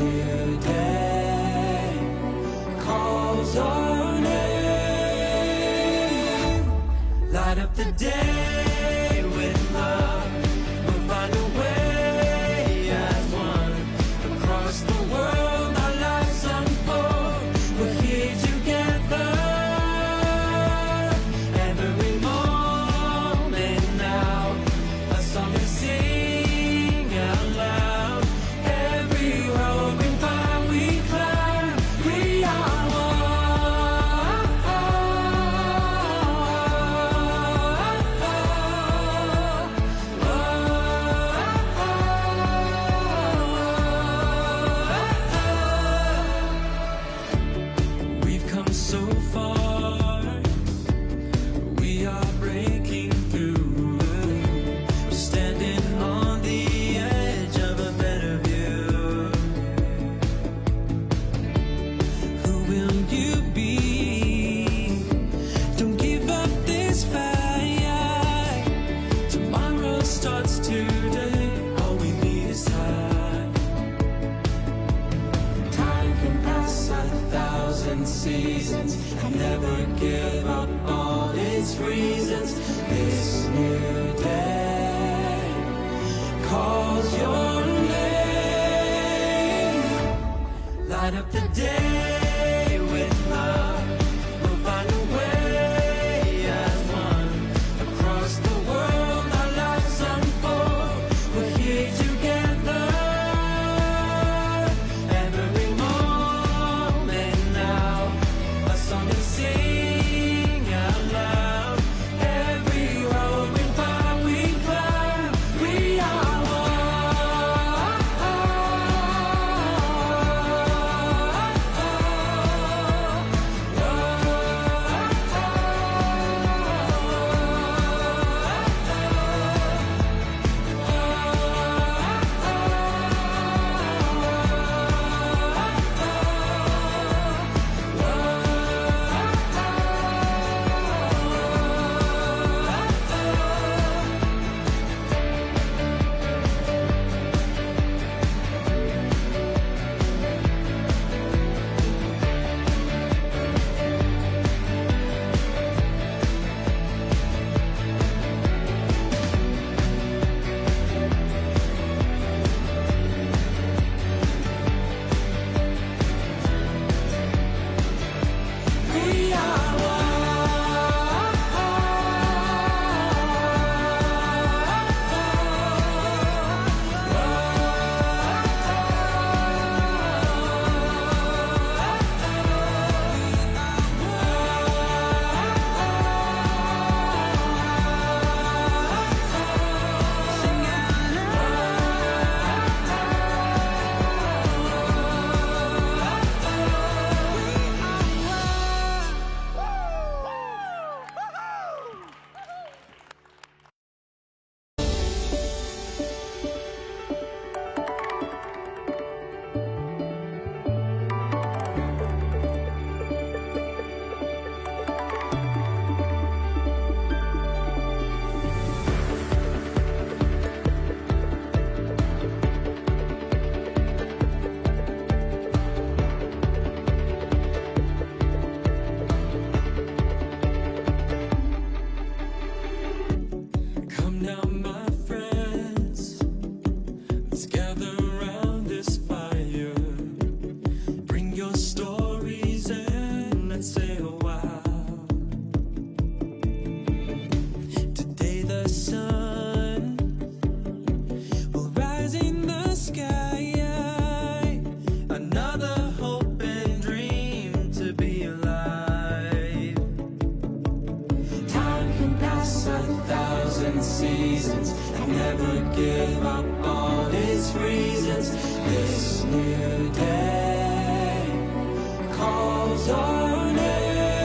new day calls our name. Light up the day with love. We'll find a way as one. Across the world our lives unfold. We're here together. Every moment now, a song to sing out loud. Every road we find, we climb. We are one. We've come so far. We are breaking through. We're standing on the edge of a better view. Who will you be? Don't give up this fight. Tomorrow starts today. All we need is time. Time can pass 1,000 seasons and never give up all its reasons. This new day calls your name. Light up the day with love. We'll find a way as one. Across the world our lives unfold. We're here together. Every moment now, a song to sing out loud. Every road we find, we climb. We are seasons and never give up all its reasons. This new day calls our name.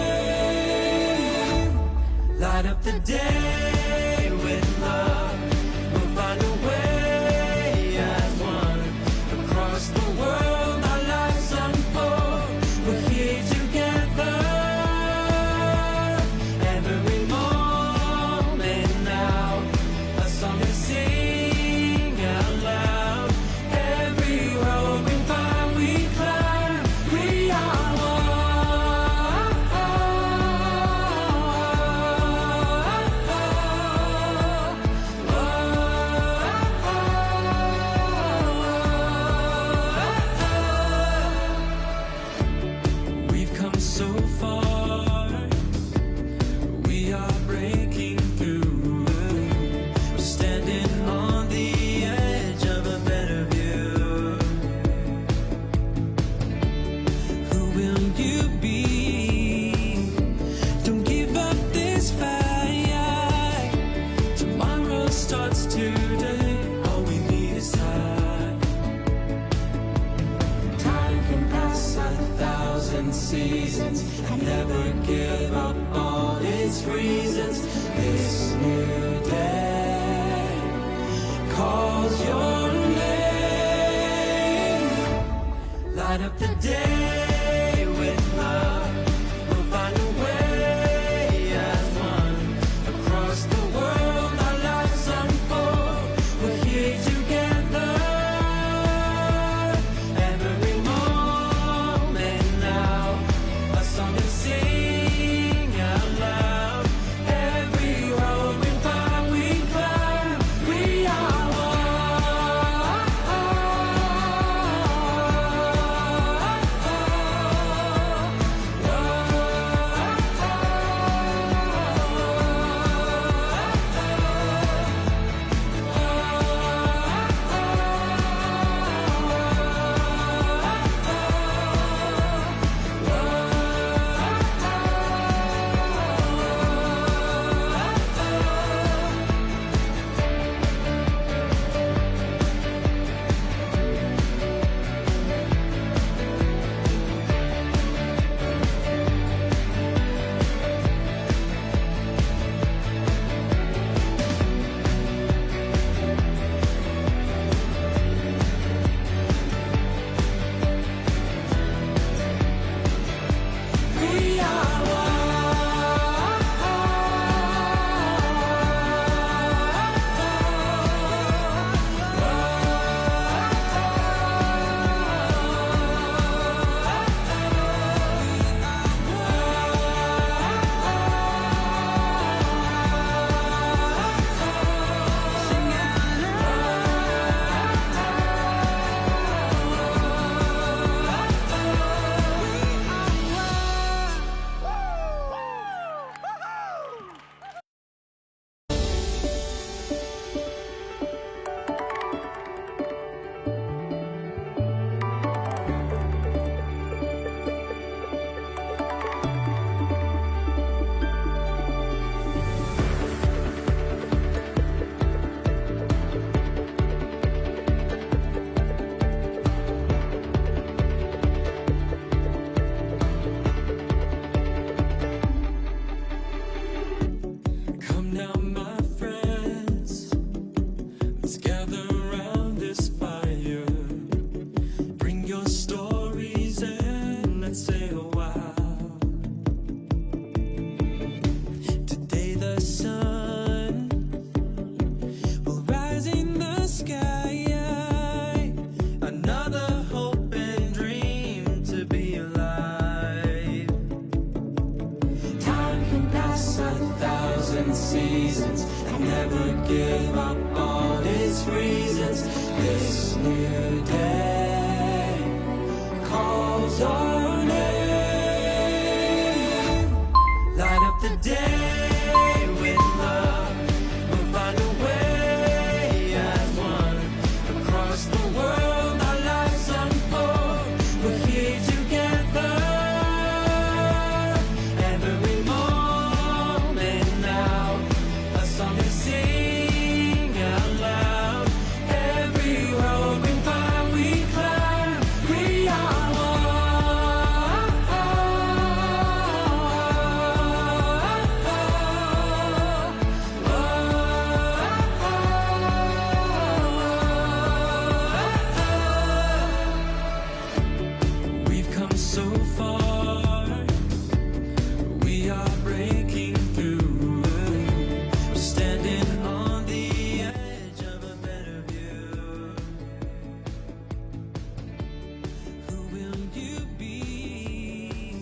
Light up the day with love. We'll find a way as one. Across the world our lives unfold. We're here together. Every moment now, a song to sing out loud. Every road we find, 1,000 seasons and never give up all its reasons. This new day calls your name. Light up the day with love. We'll find a way as one. Across the world our lives unfold. We're here together. Every moment now, a song we sing out loud. Every road we find we climb. We are seasons and never give up all its reasons. This new day calls our name. Light up the day with love. We'll find a way as one. Across the world our lives unfold. We're here together. Every moment now, a song we sing out loud. Every road we find we climb. We are one. We've come so far. We are breaking through. We're standing on the edge of a better view. Who will you be?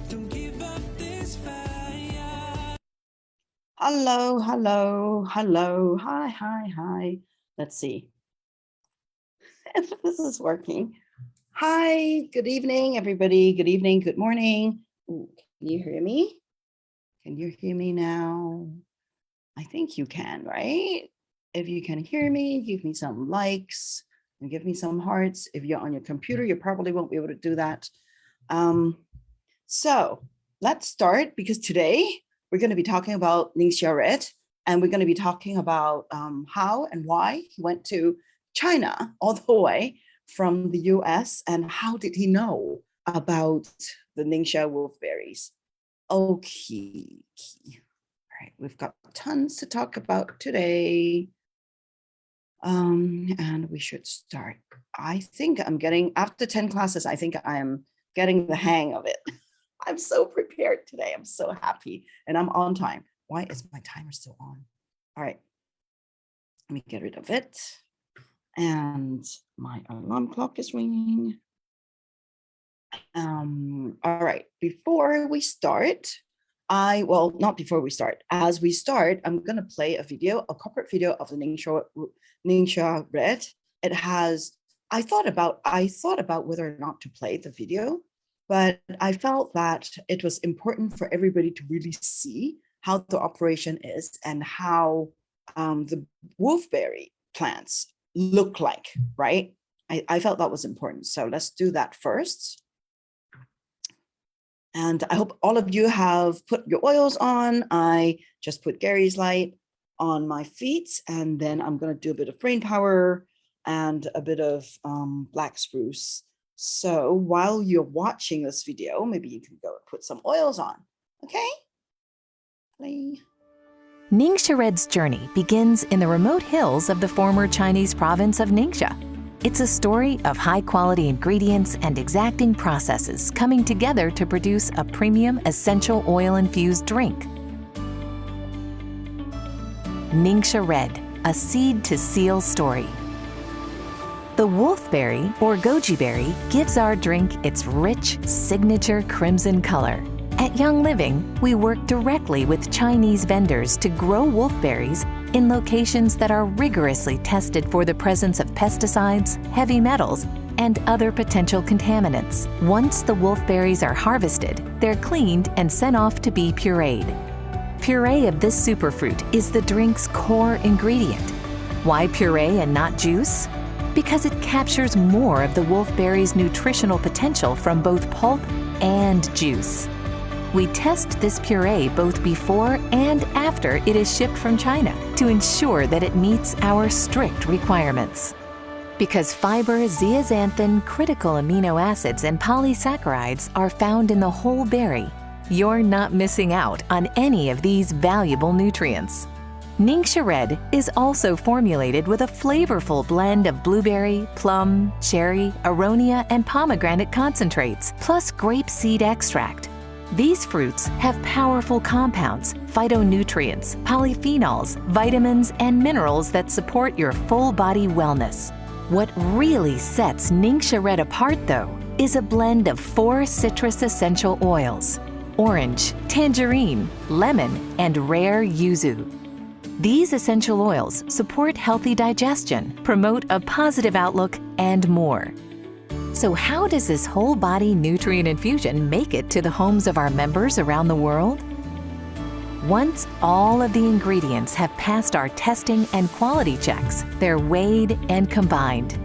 Don't give up this fire. Hello, hello, hello. Hi, hi, hi. Let's see if this is working. Hi, good evening, everybody. Good evening, good morning. Ooh, can you hear me? Can you hear me now? I think you can, right? If you can hear me, give me some likes and give me some hearts. If you're on your computer, you probably won't be able to do that. So let's start, because today we're going to be talking about NingXia Red, and we're going to be talking about how and why he went to China all the way from the US, and how did he know about the NingXia Wolfberries. Okay. All right, we've got tons to talk about today. And we should start. I think I'm getting, after 10 classes, I think I am getting the hang of it. I'm so prepared today. I'm so happy and I'm on time. Why is my timer still on? All right, let me get rid of it. And my alarm clock is ringing. All right, before we start, not before we start, as we start, I'm gonna play a video, a corporate video of the NingXia Red. It has, I thought about whether or not to play the video, but I felt that it was important for everybody to really see how the operation is and how the wolfberry plants look like, right? I felt that was important. So let's do that first. And I hope all of you have put your oils on. I just put Gary's Light on my feet, and then I'm going to do a bit of brain power and a bit of black spruce. So while you're watching this video, maybe you can go put some oils on. Okay? Play. NingXia Red's journey begins in the remote hills of the former Chinese province of Ningxia. It's a story of high-quality ingredients and exacting processes coming together to produce a premium essential oil-infused drink. NingXia Red, a seed-to-seal story. The wolfberry, or goji berry, gives our drink its rich, signature crimson color. At Young Living, we work directly with Chinese vendors to grow wolfberries in locations that are rigorously tested for the presence of pesticides, heavy metals, and other potential contaminants. Once the wolfberries are harvested, they're cleaned and sent off to be pureed. Puree of this superfruit is the drink's core ingredient. Why puree and not juice? Because it captures more of the wolfberry's nutritional potential from both pulp and juice. We test this puree both before and after it is shipped from China to ensure that it meets our strict requirements. Because fiber, zeaxanthin, critical amino acids, and polysaccharides are found in the whole berry, you're not missing out on any of these valuable nutrients. NingXia Red is also formulated with a flavorful blend of blueberry, plum, cherry, aronia, and pomegranate concentrates, plus grape seed extract. These fruits have powerful compounds, phytonutrients, polyphenols, vitamins, and minerals that support your full body wellness. What really sets NingXia Red apart, though, is a blend of 4 citrus essential oils: orange, tangerine, lemon, and rare yuzu. These essential oils support healthy digestion, promote a positive outlook, and more. So how does this whole body nutrient infusion make it to the homes of our members around the world? Once all of the ingredients have passed our testing and quality checks, they're weighed and combined.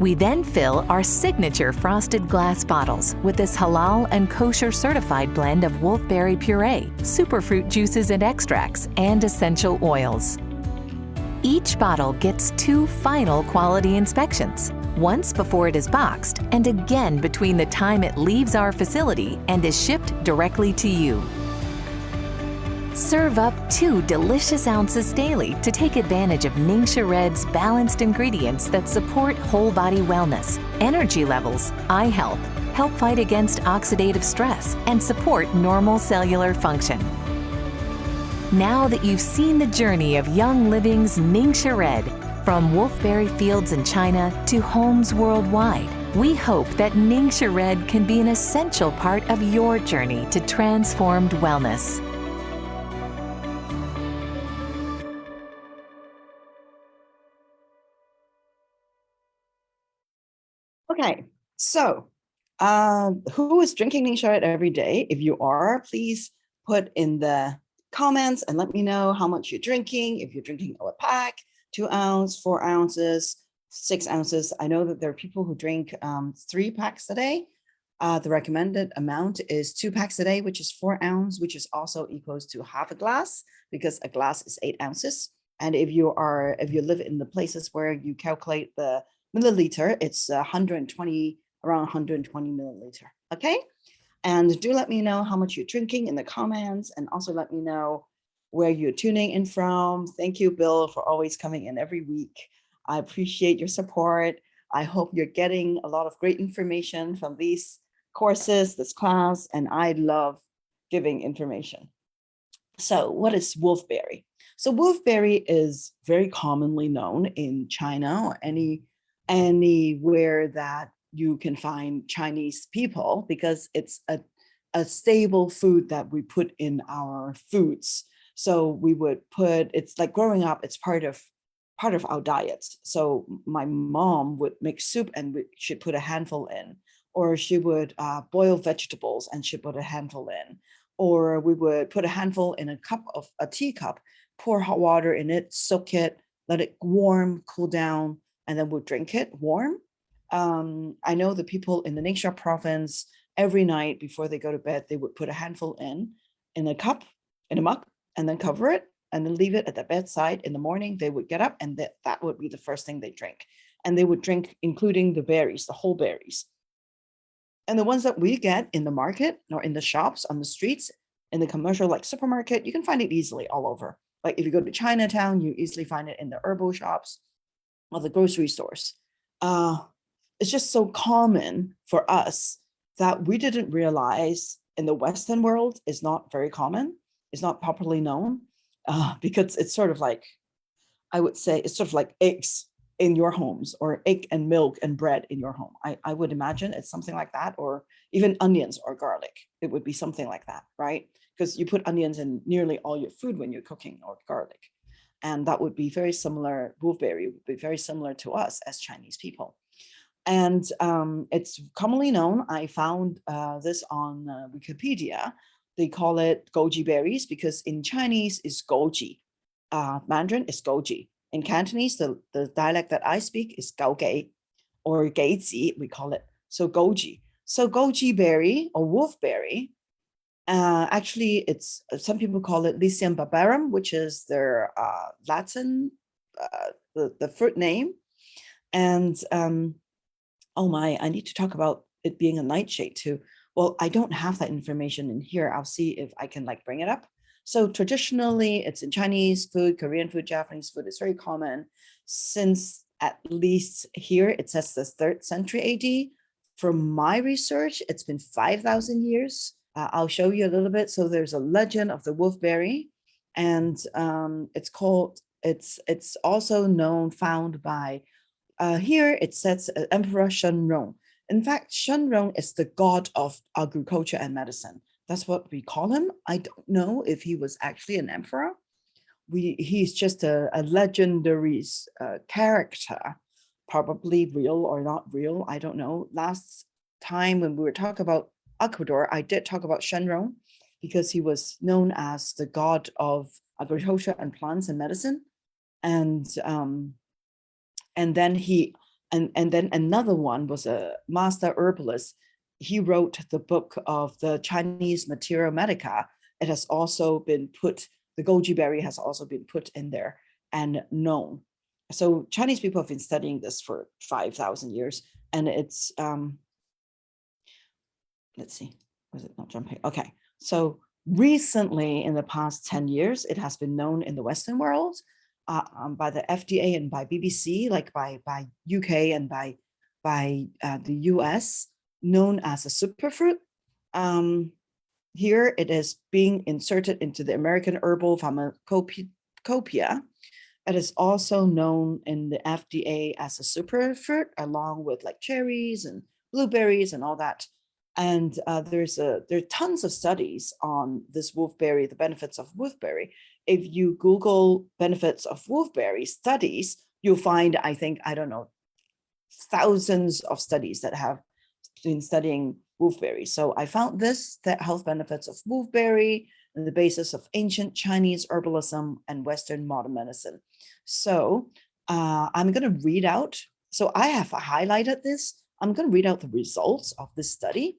We then fill our signature frosted glass bottles with this halal and kosher certified blend of wolfberry puree, superfruit juices and extracts, and essential oils. Each bottle gets 2 final quality inspections, once before it is boxed and again between the time it leaves our facility and is shipped directly to you. Serve up 2 delicious ounces daily to take advantage of NingXia Red's balanced ingredients that support whole body wellness, energy levels, eye health, help fight against oxidative stress, and support normal cellular function. Now that you've seen the journey of Young Living's NingXia Red, from wolfberry fields in China to homes worldwide, we hope that NingXia Red can be an essential part of your journey to transformed wellness. Okay, so who is drinking NingXia Red every day? If you are, please put in the comments and let me know how much you're drinking. If you're drinking a pack, 2 ounces, 4 ounces, 6 ounces. I know that there are people who drink 3 packs a day. The recommended amount is 2 packs a day, which is 4 ounces, which is also equals to half a glass, because a glass is 8 ounces. And if you live in the places where you calculate the milliliter, it's 120 around 120 milliliter. Okay. And do let me know how much you're drinking in the comments, and also let me know where you're tuning in from. Thank you, Bill, for always coming in every week. I appreciate your support. I hope you're getting a lot of great information from these courses, this class, and I love giving information. So what is wolfberry? So wolfberry is very commonly known in China or anywhere that you can find Chinese people, because it's a stable food that we put in our foods. So we would put, it's like growing up, it's part of our diets. So my mom would make soup and she'd put a handful in, or she would boil vegetables and she'd put a handful in, or we would put a handful in a teacup, pour hot water in it, soak it, let it warm, cool down, and then we'll drink it warm. I know the people in the Ningxia province, every night before they go to bed, they would put a handful in a cup, in a mug, and then cover it and then leave it at the bedside. In the morning, they would get up and that would be the first thing they drink. And they would drink, including the berries, the whole berries. And the ones that we get in the market or in the shops, on the streets, in the commercial like supermarket, you can find it easily all over. Like if you go to Chinatown, you easily find it in the herbal shops or the grocery stores. It's just so common for us that we didn't realize in the Western world is not very common, it's not properly known, because it's sort of like, I would say it's sort of like eggs in your homes, or egg and milk and bread in your home. I would imagine it's something like that, or even onions or garlic. It would be something like that, right? Because you put onions in nearly all your food when you're cooking, or garlic. And that would be very similar, wolfberry would be very similar to us as Chinese people. And it's commonly known, I found this on Wikipedia, they call it goji berries because in Chinese is goji, Mandarin is goji. In Cantonese, the dialect that I speak is gaogei or geizi, we call it. So goji. So goji berry or wolfberry, actually it's, some people call it Lycium barbarum, which is their Latin, the fruit name. And oh my, I need to talk about it being a nightshade too. Well, I don't have that information in here. I'll see if I can like bring it up. So traditionally, it's in Chinese food, Korean food, Japanese food. It's very common since at least here, it says the 3rd century AD. From my research, it's been 5,000 years. I'll show you a little bit. So there's a legend of the wolfberry, and it's also known, found by, here it says Emperor Shenrong. In fact, Shenrong is the god of agriculture and medicine. That's what we call him. I don't know if he was actually an emperor. He's just a legendary character, probably real or not real. I don't know. Last time when we were talking about Ecuador, I did talk about Shenrong because he was known as the god of agriculture and plants and medicine. And then another one was a master herbalist. He wrote the book of the Chinese Materia Medica. It has also been put, the goji berry has also been put in there and known. So Chinese people have been studying this for 5,000 years. And it's, let's see, was it not jumping? Okay, so recently in the past 10 years, it has been known in the Western world by the FDA and by BBC, like by UK and by the US, known as a superfruit. Here it is being inserted into the American Herbal Pharmacopoeia. It is also known in the FDA as a superfruit, along with like cherries and blueberries and all that. And there are tons of studies on this wolfberry, the benefits of wolfberry. If you Google benefits of wolfberry studies, you'll find, I think, I don't know, thousands of studies that have been studying wolfberry. So I found this, the health benefits of wolfberry, and the basis of ancient Chinese herbalism and Western modern medicine. So I'm going to read out. So I have highlighted this. I'm going to read out the results of this study.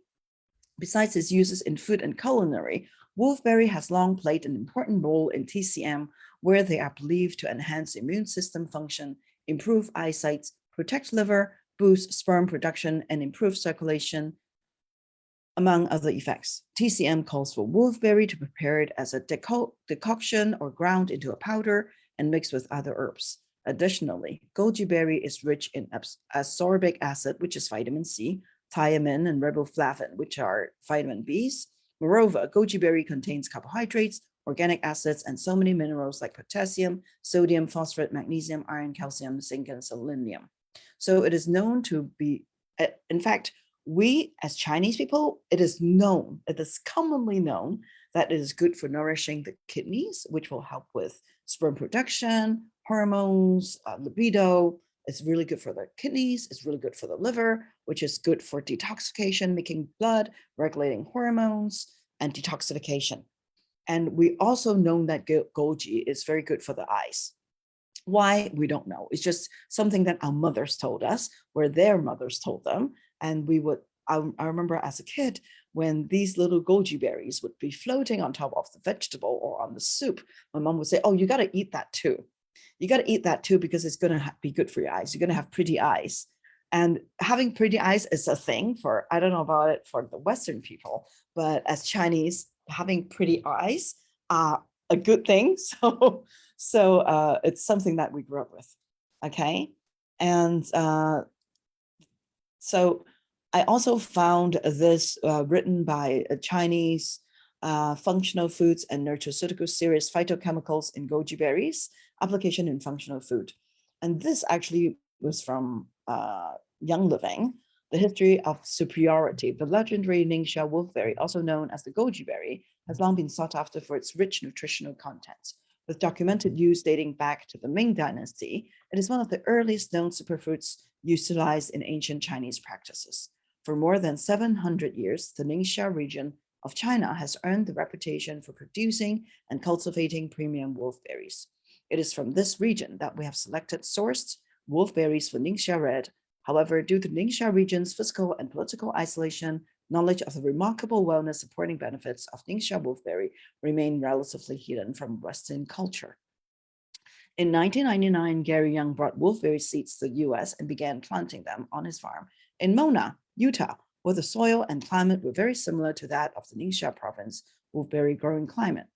Besides its uses in food and culinary, wolfberry has long played an important role in TCM, where they are believed to enhance immune system function, improve eyesight, protect liver, boost sperm production, and improve circulation, among other effects. TCM calls for wolfberry to prepare it as a decoction or ground into a powder and mixed with other herbs. Additionally, goji berry is rich in ascorbic acid, which is vitamin C, thiamine, and riboflavin, which are vitamin Bs. Moreover, goji berry contains carbohydrates, organic acids, and so many minerals like potassium, sodium, phosphorus, magnesium, iron, calcium, zinc, and selenium. So it is known to be, in fact, we as Chinese people, it is commonly known that it is good for nourishing the kidneys, which will help with sperm production, hormones, libido. It's really good for the kidneys. It's really good for the liver, which is good for detoxification, making blood, regulating hormones, and detoxification. And we also know that goji is very good for the eyes. Why? We don't know. It's just something that our mothers told us, or their mothers told them. And I remember as a kid, when these little goji berries would be floating on top of the vegetable or on the soup, my mom would say, oh, you got to eat that too. You got to eat that too, because it's going to be good for your eyes. You're going to have pretty eyes. And having pretty eyes is a thing for, I don't know about it for the Western people, but as Chinese, having pretty eyes are a good thing. So it's something that we grew up with. Okay. And so I also found this written by a Chinese functional foods and nutraceutical series, phytochemicals in goji berries, application in functional food. And this actually was from Young Living, the history of superiority. The legendary NingXia wolfberry, also known as the goji berry, has long been sought after for its rich nutritional content. With documented use dating back to the Ming Dynasty, it is one of the earliest known superfoods utilized in ancient Chinese practices. For more than 700 years, the NingXia region of China has earned the reputation for producing and cultivating premium wolfberries. It is from this region that we have selected sourced wolfberries for NingXia Red. However, due to NingXia region's physical and political isolation, knowledge of the remarkable wellness supporting benefits of NingXia wolfberry remain relatively hidden from Western culture. In 1999, Gary Young brought wolfberry seeds to the US and began planting them on his farm in Mona, Utah, where the soil and climate were very similar to that of the Ningxia province wolfberry growing climate.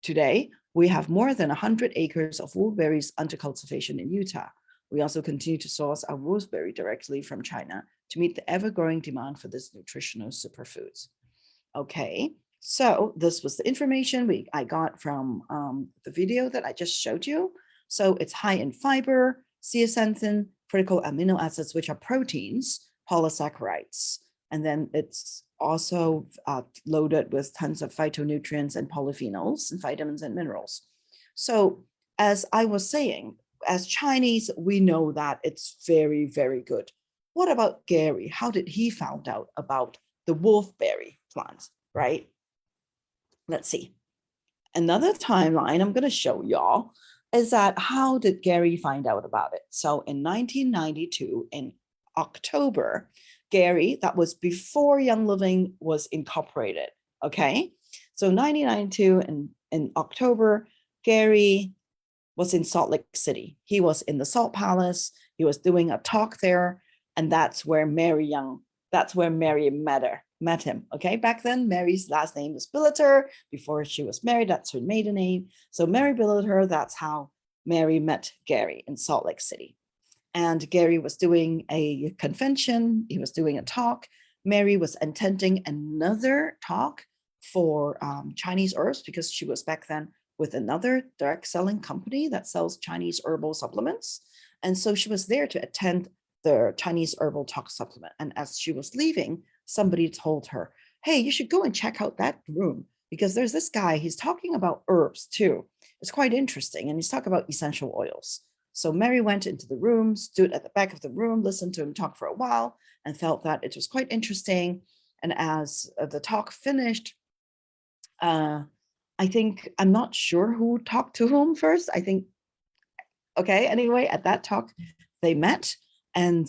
Today, we have more than 100 acres of wolfberries under cultivation in Utah. We also continue to source our wolfberry directly from China to meet the ever-growing demand for this nutritional superfoods. Okay, so this was the information I got from the video that I just showed you. So it's high in fiber, zeaxanthin, critical amino acids, which are proteins, polysaccharides, and then it's also loaded with tons of phytonutrients and polyphenols and vitamins and minerals. So as I was saying, as Chinese, we know that it's very, very good. What about Gary? How did he find out about the wolfberry plant, right? Let's see. Another timeline I'm going to show y'all is that how did Gary find out about it? So in 1992, in October, Gary, that was before Young Living was incorporated, okay? So 1992 in October, Gary was in Salt Lake City. He was in the Salt Palace. He was doing a talk there, and that's where Mary met him, okay? Back then, Mary's last name was Billiter. Before she was married, that's her maiden name. So Mary Billiter, that's how Mary met Gary in Salt Lake City. And Gary was doing a convention. He was doing a talk. Mary was attending another talk for Chinese herbs because she was back then with another direct selling company that sells Chinese herbal supplements. And so she was there to attend the Chinese herbal talk supplement. And as she was leaving, somebody told her, hey, you should go and check out that room because there's this guy, he's talking about herbs too. It's quite interesting. And he's talking about essential oils. So Mary went into the room, stood at the back of the room, listened to him talk for a while, and felt that it was quite interesting. And as the talk finished, I think, I'm not sure who talked to whom first. I think, okay, anyway, at that talk, they met, and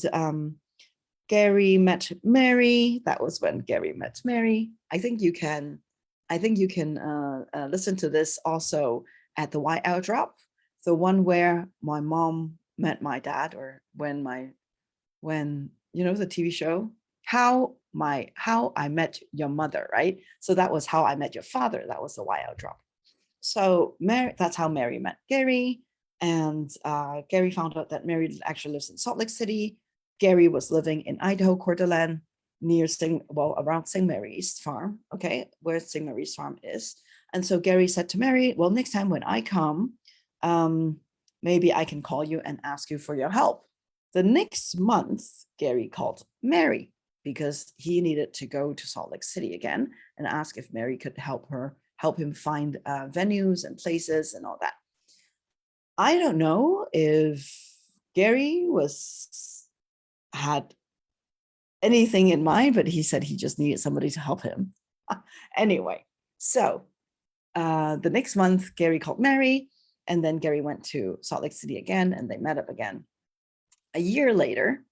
Gary met Mary. That was when Gary met Mary. I think you can listen to this also at the YL drop. The one where my mom met my dad, or when my when, you know, the TV show, How I Met Your Mother, right? So that was How I Met Your Father. That was the YL drop. So that's how Mary met Gary. And Gary found out that Mary actually lives in Salt Lake City. Gary was living in Idaho, Coeur d'Alene, near around St. Mary's farm, okay, where St. Mary's farm is. And so Gary said to Mary, well, next time when I come, maybe I can call you and ask you for your help. The next month, Gary called Mary because he needed to go to Salt Lake City again and ask if Mary could help him find venues and places and all that. I don't know if Gary had anything in mind, but he said he just needed somebody to help him. Anyway, so the next month, Gary called Mary, and then Gary went to Salt Lake City again, and they met up again. A year later,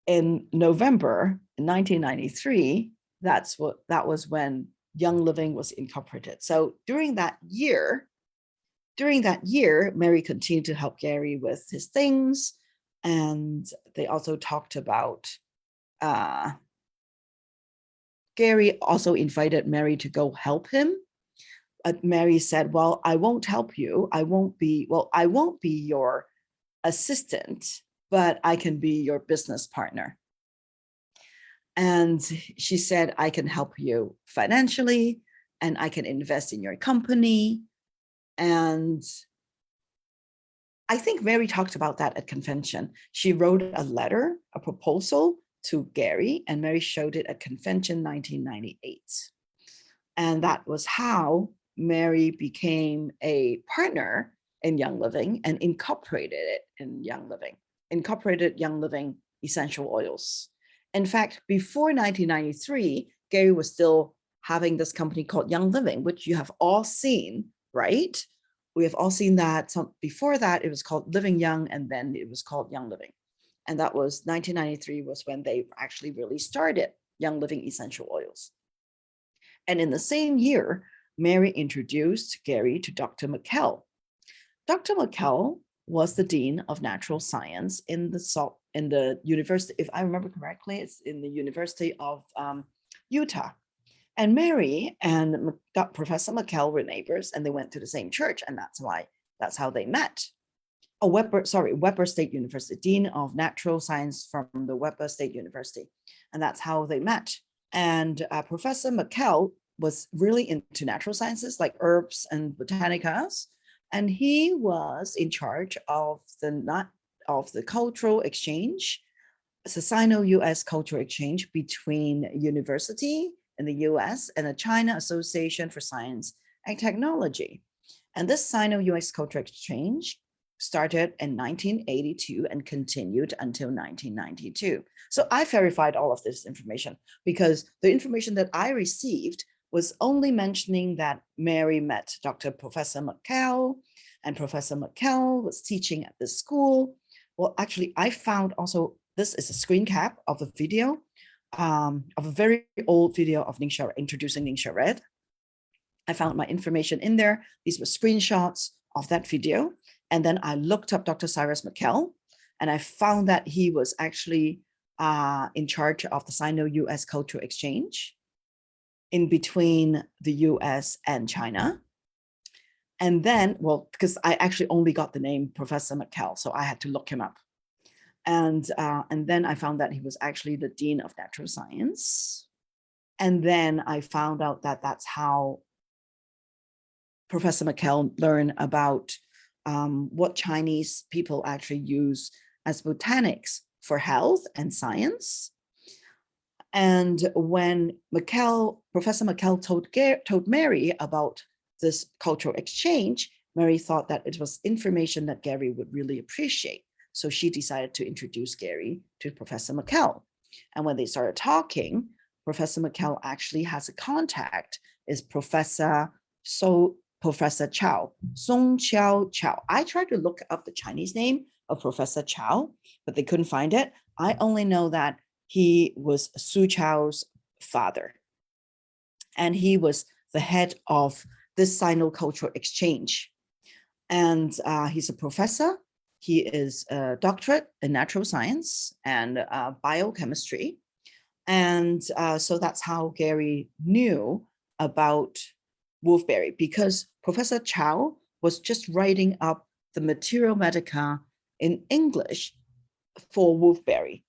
in November 1993, that was when Young Living was incorporated. So during that year, Mary continued to help Gary with his things, and they also talked about. Gary also invited Mary to go help him. Mary said, "Well, I won't help you. I won't be your assistant, but I can be your business partner." And she said, "I can help you financially, and I can invest in your company." And I think Mary talked about that at convention. She wrote a letter, a proposal to Gary, and Mary showed it at convention 1998. And that was how Mary became a partner in Young Living and incorporated it in Young Living, incorporated Young Living essential oils. In fact, before 1993, Gary was still having this company called Young Living, which you have all seen, right? We have all seen that. Before that, it was called Living Young, and then it was called Young Living. And that was 1993 was when they actually really started Young Living essential oils. And in the same year, Mary introduced Gary to Dr. McKell. Dr. McKell was the Dean of Natural Science in the university, if I remember correctly, it's in the University of Utah. And Mary and Professor McKell were neighbors, and they went to the same church, and that's how they met. Weber State University, Dean of Natural Science from the Weber State University, and that's how they met. And Professor McKell was really into natural sciences like herbs and botanicas, and he was in charge of the cultural exchange, the Sino-US cultural exchange between university in the US and the China Association for Science and Technology. And this Sino-US cultural exchange started in 1982 and continued until 1992. So I verified all of this information because the information that I received was only mentioning that Mary met Professor McKell, and Professor McKell was teaching at this school. Well, actually, I found also, this is a screen cap of a video, of a very old video of introducing NingXia Red. I found my information in there. These were screenshots of that video. And then I looked up Dr. Cyrus McKell, and I found that he was actually in charge of the Sino-US Cultural Exchange in between the US and China. And then, well, because I actually only got the name Professor McKell, so I had to look him up. And then I found that he was actually the Dean of Natural Science. And then I found out that that's how Professor McKell learned about what Chinese people actually use as botanics for health and science. And when Professor McKell told Mary about this cultural exchange, Mary thought that it was information that Gary would really appreciate. So she decided to introduce Gary to Professor McKell. And when they started talking, Professor McKell actually has a contact, is Professor Chow, Song Chiao Chow. I tried to look up the Chinese name of Professor Chow, but they couldn't find it. I only know that he was Su Chow's father. And he was the head of this Sino-cultural exchange. And he's a professor. He is a doctorate in natural science and biochemistry. And so that's how Gary knew about Wolfberry, because Professor Chow was just writing up the Materia Medica in English for Wolfberry.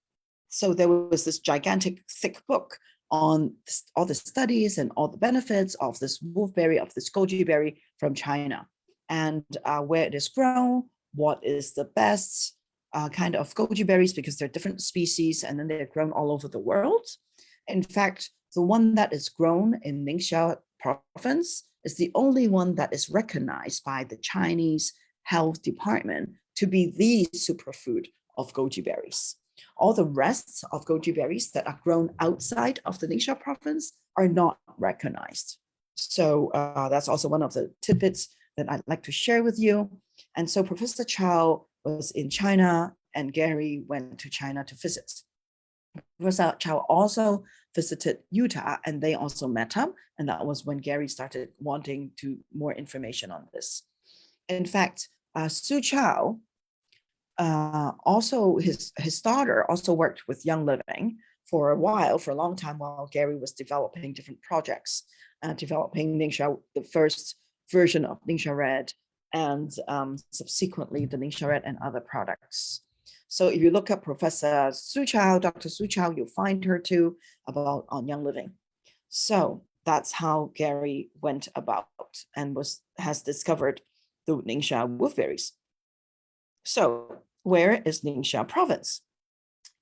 So there was this gigantic thick book on all the studies and all the benefits of this wolfberry, of this goji berry from China, and where it is grown, what is the best kind of goji berries, because they're different species and then they're grown all over the world. In fact, the one that is grown in NingXia province is the only one that is recognized by the Chinese health department to be the superfood of goji berries. All the rest of goji berries that are grown outside of the NingXia province are not recognized. So that's also one of the tidbits that I'd like to share with you. And so Professor Chow was in China and Gary went to China to visit. Professor Chow also visited Utah and they also met up. And that was when Gary started wanting more information on this. In fact, Su Chow, also his daughter also worked with Young Living for a long time while Gary was developing different projects, developing NingXia, the first version of NingXia Red, and subsequently the NingXia Red and other products. So if you look up Professor Su Chow, Dr. Su Chow, you'll find her too on Young Living. So that's how Gary went about and has discovered the NingXia wolfberries. So where is NingXia province?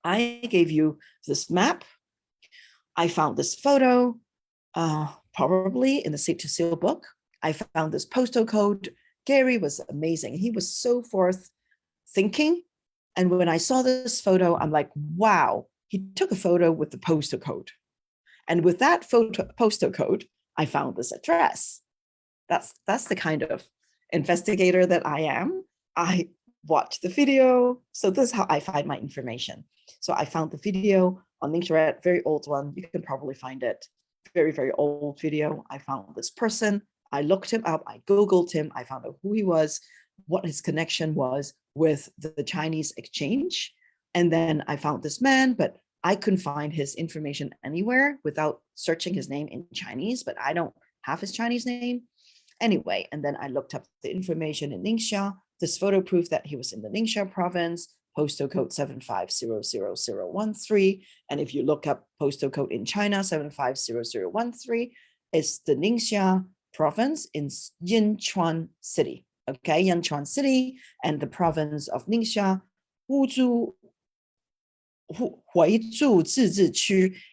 I gave you this map. I found this photo, probably in the Seed to Seal book. I found this postal code. Gary was amazing. He was so forth thinking. And when I saw this photo, I'm like, wow, he took a photo with the postal code. And with that postal code, I found this address. That's the kind of investigator that I am. I watched the video. So this is how I find my information. So I found the video on NingXia Red, very old one. You can probably find it. Very, very old video. I found this person. I looked him up. I Googled him. I found out who he was, what his connection was with the Chinese exchange. And then I found this man, but I couldn't find his information anywhere without searching his name in Chinese, but I don't have his Chinese name. Anyway, and then I looked up the information in NingXia. This photo proved that he was in the NingXia province, postal code 750013. And if you look up postal code in China, 750013, it's the NingXia province in Yinchuan City. Okay, Yinchuan City and the province of NingXia,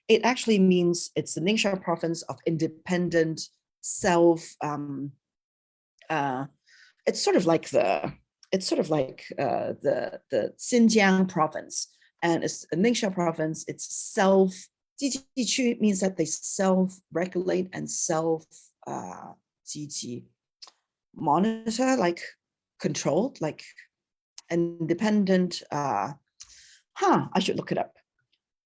it actually means it's the NingXia province of independent self. It's sort of like the Xinjiang province, and it's a NingXia province. It's self. It means that they self-regulate and monitor, like controlled, like independent. I should look it up.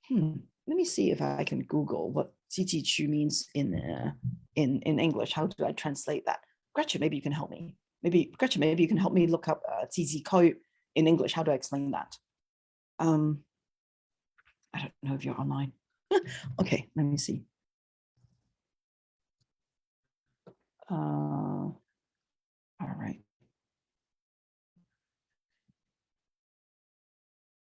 Let me see if I can Google what 自治区 means in English. How do I translate that? Gretchen, maybe you can help me. Gretchen, maybe you can help me look up 自治區 in English. How do I explain that? I don't know if you're online. Okay, let me see. All right.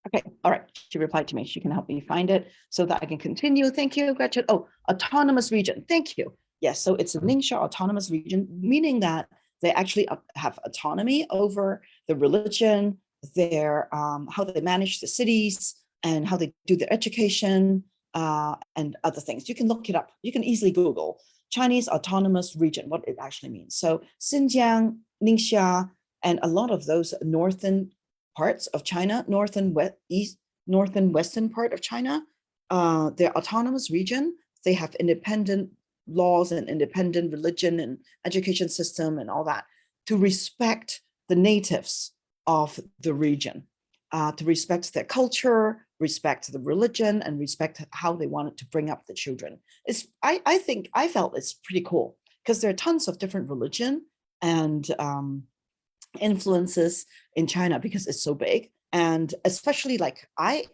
Okay, all right. She replied to me. She can help me find it so that I can continue. Thank you, Gretchen. Oh, autonomous region. Thank you. Yes, so it's a NingXia autonomous region, meaning that they actually have autonomy over the religion, their how they manage the cities, and how they do their education, and other things. You can look it up. You can easily Google Chinese autonomous region, what it actually means. So Xinjiang, NingXia, and a lot of those northern parts of China, north and western part of China, they're autonomous region. They have independent laws and independent religion and education system and all that to respect the natives of the region, to respect their culture, respect the religion, and respect how they wanted to bring up the children. I felt it's pretty cool because there are tons of different religion and influences in China because it's so big. And especially like I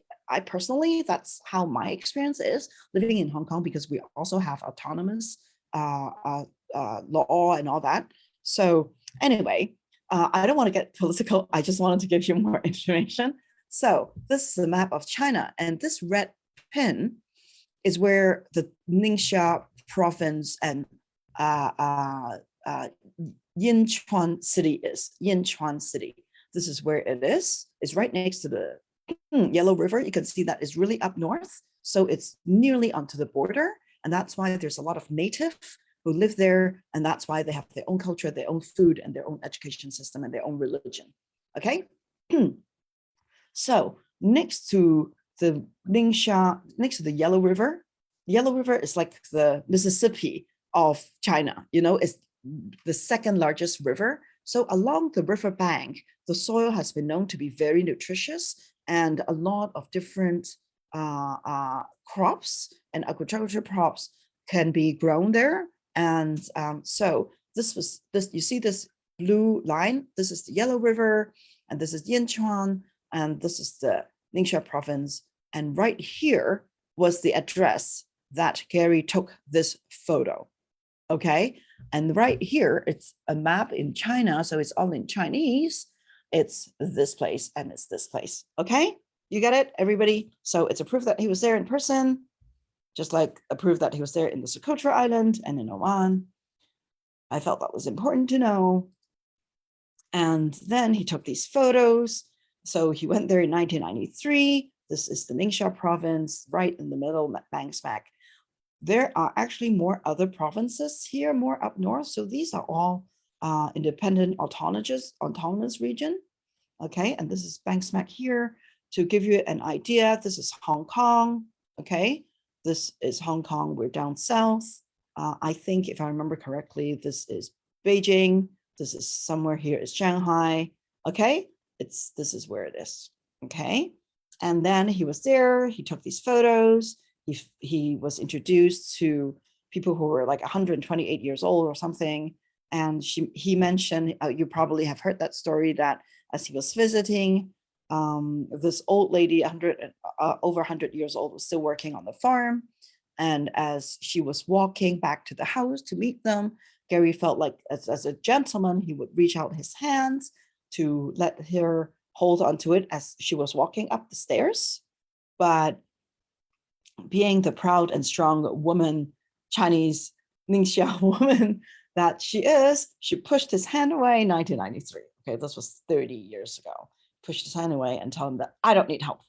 personally, that's how my experience is living in Hong Kong, because we also have autonomous law and all that. So anyway, I don't want to get political. I just wanted to give you more information. So this is a map of China, and this red pin is where the Ningxia province and Yinchuan city is. Yinchuan city. This is where it is. It's right next to the Yellow River. You can see that it's really up north. So it's nearly onto the border. And that's why there's a lot of native who live there. And that's why they have their own culture, their own food, and their own education system, and their own religion. Okay. So next to the Ningxia, next to the Yellow River is like the Mississippi of China. You know, it's the second largest river. So along the river bank, the soil has been known to be very nutritious, and a lot of different crops and agriculture crops can be grown there. And so this, you see this blue line, this is the Yellow River, and this is Yinchuan, and this is the Ningxia province. And right here was the address that Gary took this photo. Okay. And right here, it's a map in China. So it's all in Chinese. It's this place and it's this place. Okay. You get it, everybody? So it's a proof that he was there in person, just like a proof that he was there in the Socotra Island and in Oman. I felt that was important to know. And then he took these photos. So he went there in 1993. This is the Ningxia province, right in the middle, bang smack. There are actually more other provinces here, more up north. So these are all independent autonomous region. Okay, and this is bang smack here. To give you an idea, this is Hong Kong. Okay, this is Hong Kong. We're down south. I think if I remember correctly, this is Beijing. This is somewhere here is Shanghai. Okay, this is where it is. Okay, and then he was there. He took these photos. He was introduced to people who were like 128 years old or something. And he mentioned, you probably have heard that story, that as he was visiting, this old lady, over 100 years old, was still working on the farm. And as she was walking back to the house to meet them, Gary felt like as a gentleman, he would reach out his hands to let her hold onto it as she was walking up the stairs. But being the proud and strong woman, Chinese Ningxia woman that she is, she pushed his hand away in 1993. Okay, this was 30 years ago. Pushed his hand away and told him that I don't need help.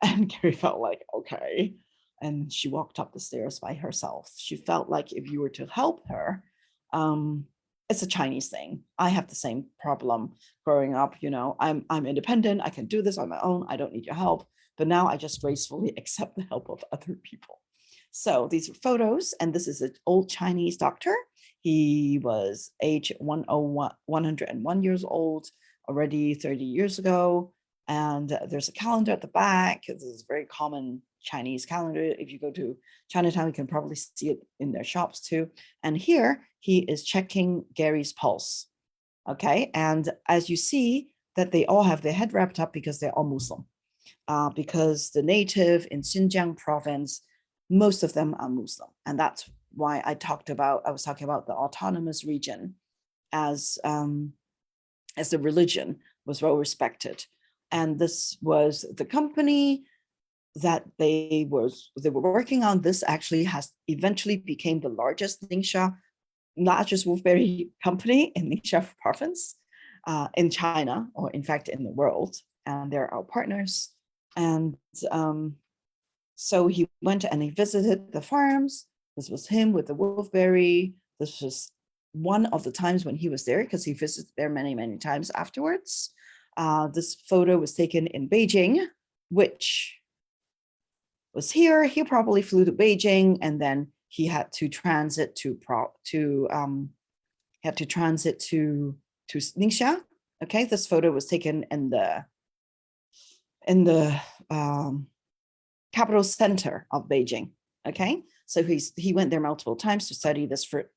And Gary felt like, okay. And she walked up the stairs by herself. She felt like if you were to help her, it's a Chinese thing. I have the same problem growing up. You know, I'm independent. I can do this on my own. I don't need your help. But now I just gracefully accept the help of other people. So these are photos, and this is an old Chinese doctor. He was age 101 years old, already 30 years ago. And there's a calendar at the back. This is a very common Chinese calendar. If you go to Chinatown, you can probably see it in their shops too. And here he is checking Gary's pulse. Okay, and as you see that they all have their head wrapped up because they're all Muslim. Because the native in Xinjiang province, most of them are Muslim. And that's why I was talking about the autonomous region as the religion was well respected. And this was the company that they were working on. This actually has eventually became the largest Wolfberry company in Ningxia province in China, or in fact in the world. And they're our partners. And so he went and he visited the farms. This was him with the Wolfberry. This was one of the times when he was there, because he visited there many, many times afterwards. This photo was taken in Beijing, which was here. He probably flew to Beijing, and then he had to transit to Ningxia. Okay, this photo was taken in the capital center of Beijing. Okay, so he went there multiple times to study this fruit.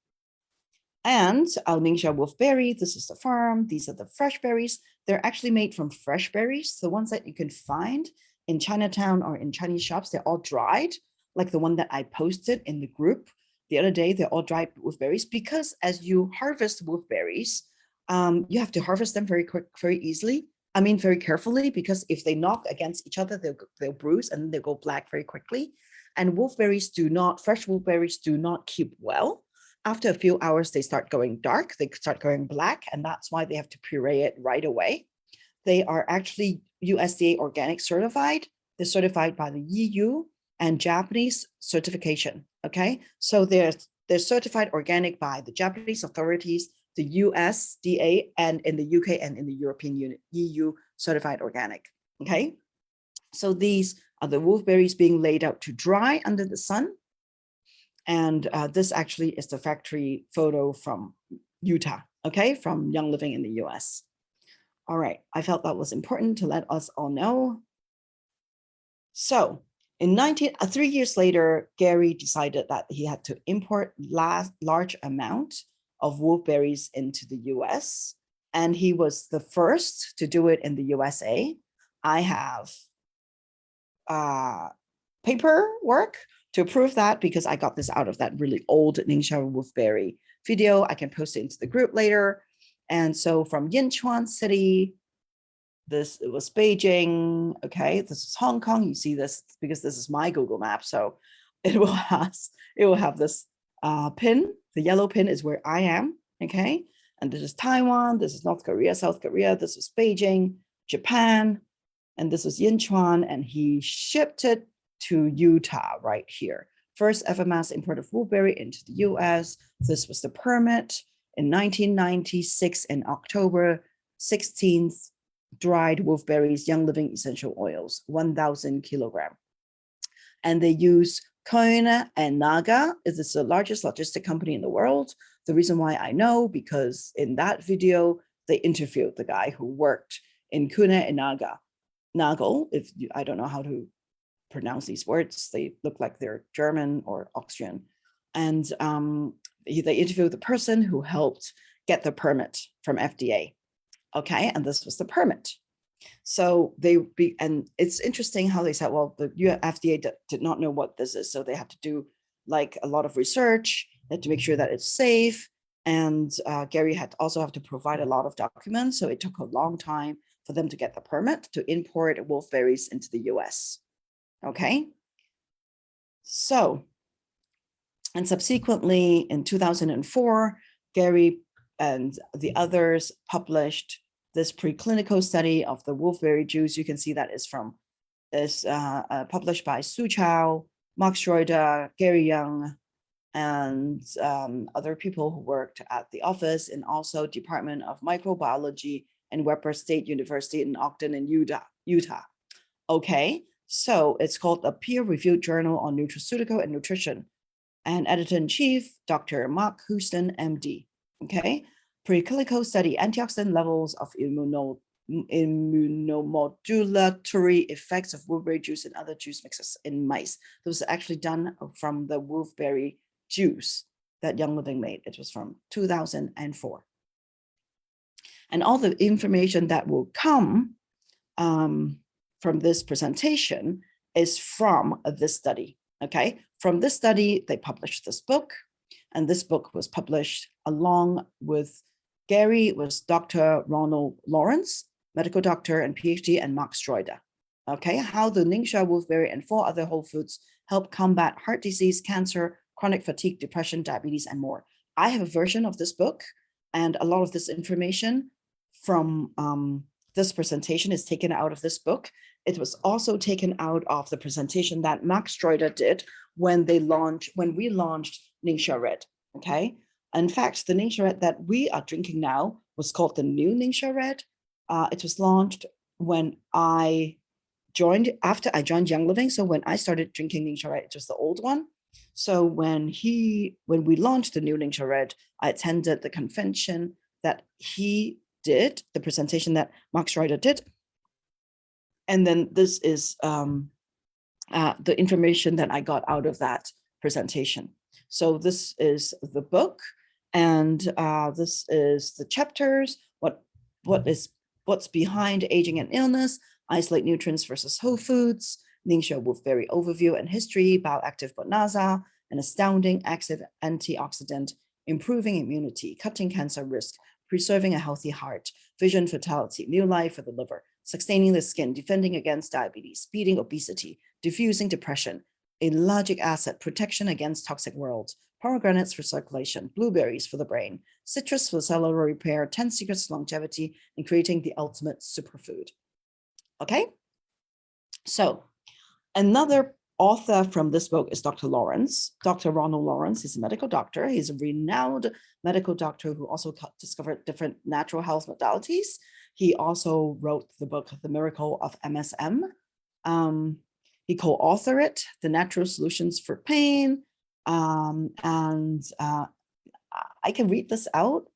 And NingXia Wolfberry, this is the farm. These are the fresh berries. They're actually made from fresh berries. The ones that you can find in Chinatown or in Chinese shops, they're all dried, like the one that I posted in the group the other day. They're all dried wolfberries because as you harvest wolfberries, you have to harvest them very quick, very easily. I mean, very carefully, because if they knock against each other, they'll bruise and they'll go black very quickly. And fresh wolfberries do not keep well. After a few hours, they start going dark, they start going black, and that's why they have to puree it right away. They are actually USDA organic certified. They're certified by the EU and Japanese certification. Okay, so they're certified organic by the Japanese authorities, the USDA, and in the UK and in the European Union, EU certified organic. Okay, so these are the wolfberries being laid out to dry under the sun. And this actually is the factory photo from Utah, okay, from Young Living in the US. All right, I felt that was important to let us all know. So in 3 years later, Gary decided that he had to import large amount of wolfberries into the US. And he was the first to do it in the USA. I have paperwork to prove that because I got this out of that really old NingXia Wolfberry video. I can post it into the group later. And so from Yinchuan City, it was Beijing. Okay, this is Hong Kong. You see this because this is my Google map. So it will have this pin. The yellow pin is where I am. Okay, and this is Taiwan. This is North Korea, South Korea. This is Beijing, Japan, and this is Yinchuan. And he shipped it to Utah right here. First ever mass import of wolfberry into the US. This was the permit in 1996 in October 16th. Dried wolfberries, Young Living essential oils, 1,000 kilogram. And they use Kona and Naga. This is the largest logistic company in the world. The reason why I know, because in that video, they interviewed the guy who worked in Kona and Nagel, I don't know how to pronounce these words. They look like they're German or Austrian. And they interviewed the person who helped get the permit from FDA. Okay, and this was the permit. So and it's interesting how they said, well, the FDA did not know what this is. So they had to do like a lot of research to make sure that it's safe. And Gary had also have to provide a lot of documents. So it took a long time for them to get the permit to import wolfberries into the US. Okay. So, and subsequently in 2004, Gary and the others published this preclinical study of the wolfberry juice. You can see that is published by Su Chao, Mark Schroeder, Gary Young, and other people who worked at the office and also Department of Microbiology and Weber State University in Ogden in Utah. Okay, so it's called a peer-reviewed journal on nutraceutical and nutrition. And editor-in-chief, Dr. Mark Houston, MD. Okay, preclinical study, antioxidant levels of immunomodulatory effects of wolfberry juice and other juice mixes in mice. This was actually done from the wolfberry juice that Young Living made. It was from 2004. And all the information that will come from this presentation is from this study. Okay, from this study, they published this book, and this book was published along with Gary, was Dr. Ronald Lawrence, medical doctor and PhD, and Mark Schroeder. Okay, how the NingXia wolfberry and 4 other whole foods help combat heart disease, cancer, chronic fatigue, depression, diabetes, and more. I have a version of this book, and a lot of this information from this presentation is taken out of this book. It was also taken out of the presentation that Mark Schroeder did when we launched NingXia Red. Okay. In fact, the NingXia Red that we are drinking now was called the new NingXia Red. It was launched when after I joined Young Living. So when I started drinking NingXia Red, it was the old one. So when we launched the new NingXia Red, I attended the convention that he did, the presentation that Mark Schroeder did. And then this is the information that I got out of that presentation. So this is the book, And this is the chapters, what's behind aging and illness, isolate nutrients versus whole foods, NingXia Wolfberry overview and history, bioactive bonanza, an astounding active antioxidant, improving immunity, cutting cancer risk, preserving a healthy heart, vision fertility, new life for the liver, sustaining the skin, defending against diabetes, beating obesity, diffusing depression, a logic asset, protection against toxic worlds, pomegranates for circulation, blueberries for the brain, citrus for cellular repair, 10 secrets to longevity, and creating the ultimate superfood. Okay, so another author from this book is Dr. Lawrence. Dr. Ronald Lawrence is a medical doctor. He's a renowned medical doctor who also discovered different natural health modalities. He also wrote the book, The Miracle of MSM. He co-authored it, The Natural Solutions for Pain. I can read this out.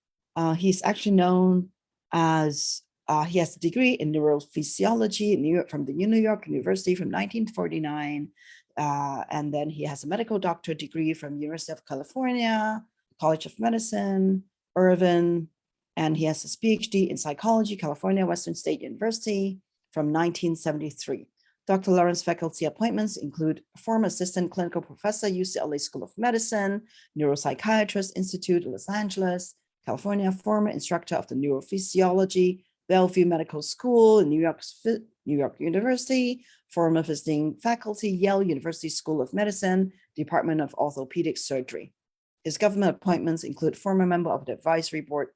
He's actually known as, he has a degree in neurophysiology in New York, from the New York University from 1949. And then he has a medical doctorate degree from University of California, College of Medicine, Irvine, and he has his PhD in psychology, California Western State University from 1973. Dr. Lawrence faculty appointments include former assistant clinical professor, UCLA School of Medicine, neuropsychiatrist Institute, Los Angeles, California, former instructor of the neurophysiology, Bellevue Medical School in New York University, former visiting faculty, Yale University School of Medicine, Department of Orthopedic Surgery. His government appointments include former member of the advisory board,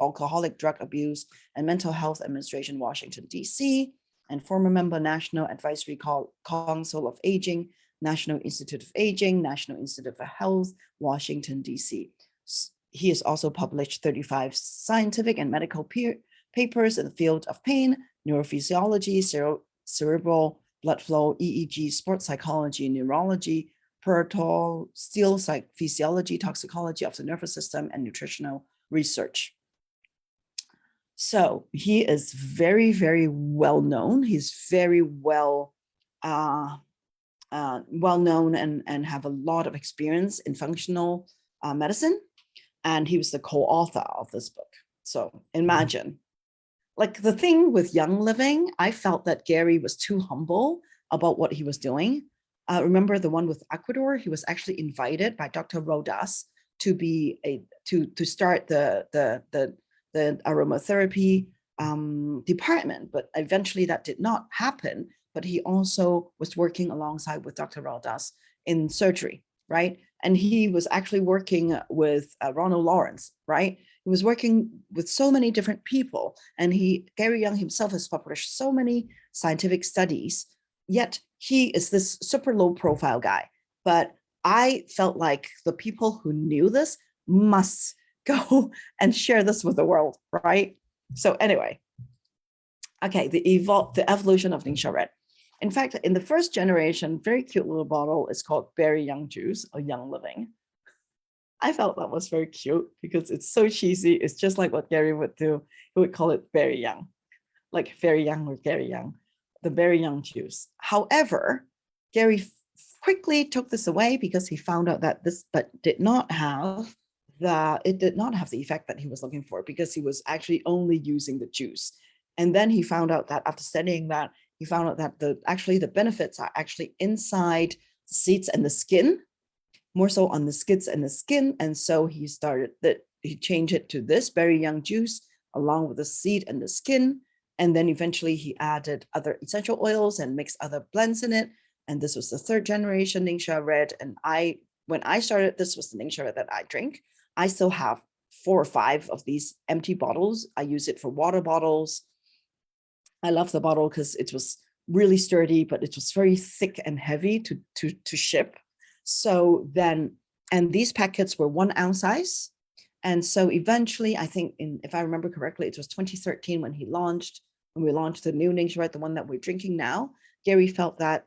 Alcoholic Drug Abuse and Mental Health Administration, Washington, D.C., and former member, National Advisory Council of Aging, National Institute of Aging, National Institute for Health, Washington, D.C. He has also published 35 scientific and medical papers in the field of pain, neurophysiology, cerebral blood flow, EEG, sports psychology, neurology, peritoneal physiology, toxicology of the nervous system, and nutritional research. So he is very, very well known. He's very well known and have a lot of experience in functional medicine. And he was the co-author of this book. So imagine, like the thing with Young Living, I felt that Gary was too humble about what he was doing. Remember the one with Ecuador? He was actually invited by Dr. Rodas to start the aromatherapy department, but eventually that did not happen. But he also was working alongside with Dr. Rodas in surgery, right? And he was actually working with Ronald Lawrence, right? He was working with so many different people, and Gary Young himself has published so many scientific studies, yet he is this super low profile guy. But I felt like the people who knew this must go and share this with the world, right? So anyway, okay, the evolution of NingXia Red. In fact, in the first generation, very cute little bottle is called Berry Young Juice or Young Living. I felt that was very cute because it's so cheesy. It's just like what Gary would do. He would call it Berry Young, like Very Young or Gary Young, the Berry Young Juice. However, Gary quickly took this away because he found out that this did not have the effect that he was looking for, because he was actually only using the juice. And then he found out that after studying that, he found out that the benefits are actually inside the seeds and the skin, more so on the skids and the skin. And so he changed it to this Berry Young Juice along with the seed and the skin. And then eventually he added other essential oils and mixed other blends in it. And this was the third generation NingXia Red. And when I started, this was the NingXia Red that I drink. I still have 4 or 5 of these empty bottles. I use it for water bottles. I love the bottle because it was really sturdy, but it was very thick and heavy to ship. So then, and these packets were 1 ounce size. And so eventually, I think if I remember correctly, it was 2013 when we launched the new NingXia Red, the one that we're drinking now. Gary felt that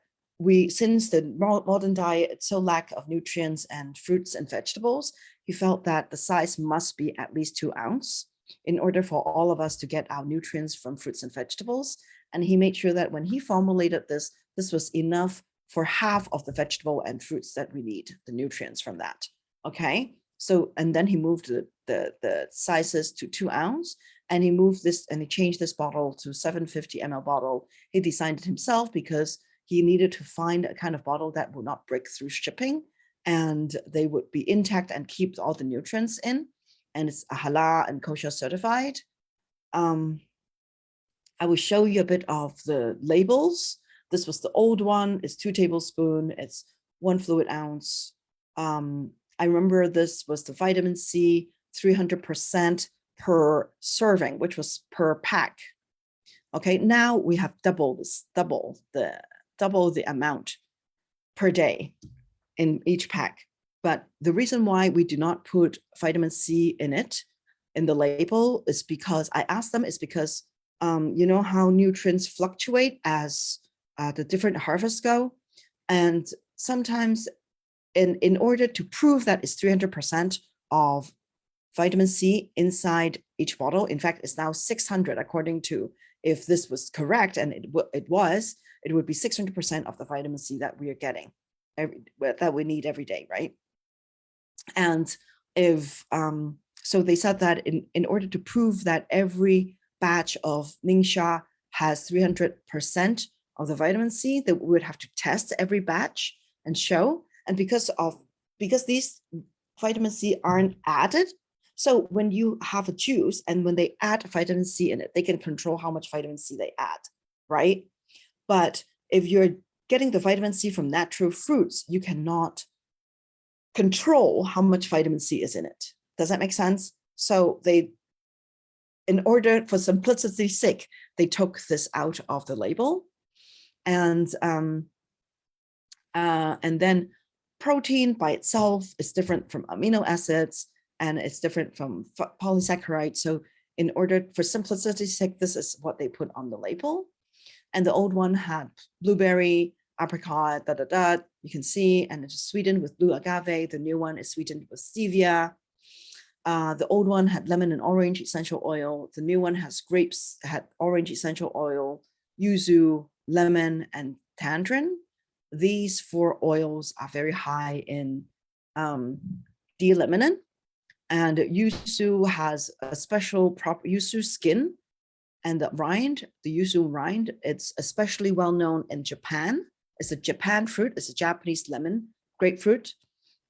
since the modern diet, it's so lack of nutrients and fruits and vegetables, he felt that the size must be at least 2 ounce in order for all of us to get our nutrients from fruits and vegetables. And he made sure that when he formulated this was enough for half of the vegetable and fruits that we need, the nutrients from that. Okay. So, and then he moved the sizes to 2 ounce, and he moved this and he changed this bottle to 750 ml bottle. He designed it himself because he needed to find a kind of bottle that would not break through shipping, and they would be intact and keep all the nutrients in. And it's halal and kosher certified. I will show you a bit of the labels. This was the old one. It's 2 tablespoons. It's 1 fluid ounce. I remember this was the vitamin C, 300% per serving, which was per pack. Okay, now we have double the amount per day in each pack. But the reason why we do not put vitamin C in it, in the label, is because I asked them, is because you know how nutrients fluctuate as the different harvests go. And sometimes in order to prove that it's 300% of vitamin C inside each bottle, in fact, it's now 600 according to, if this was correct, and it would be 600% of the vitamin C that we are getting, that we need every day, right? And if, so they said that in order to prove that every batch of NingXia has 300% of the vitamin C, that we would have to test every batch and show. And because these vitamin C aren't added, so when you have a juice and when they add vitamin C in it, they can control how much vitamin C they add, right? But if you're getting the vitamin C from natural fruits, you cannot control how much vitamin C is in it. Does that make sense? So they, in order, for simplicity's sake, they took this out of the label. And then protein by itself is different from amino acids, and it's different from polysaccharides. So in order, for simplicity's sake, this is what they put on the label. And the old one had blueberry, apricot, you can see, and it's sweetened with blue agave. The new one is sweetened with stevia. The old one had lemon and orange essential oil. The new one has grapes, had orange essential oil, yuzu, lemon, and tangerine. These 4 oils are very high in D-limonene, and yuzu has a special proper yuzu skin, and the rind, the yuzu rind, it's especially well known in Japan. It's a Japan fruit. It's a Japanese lemon grapefruit.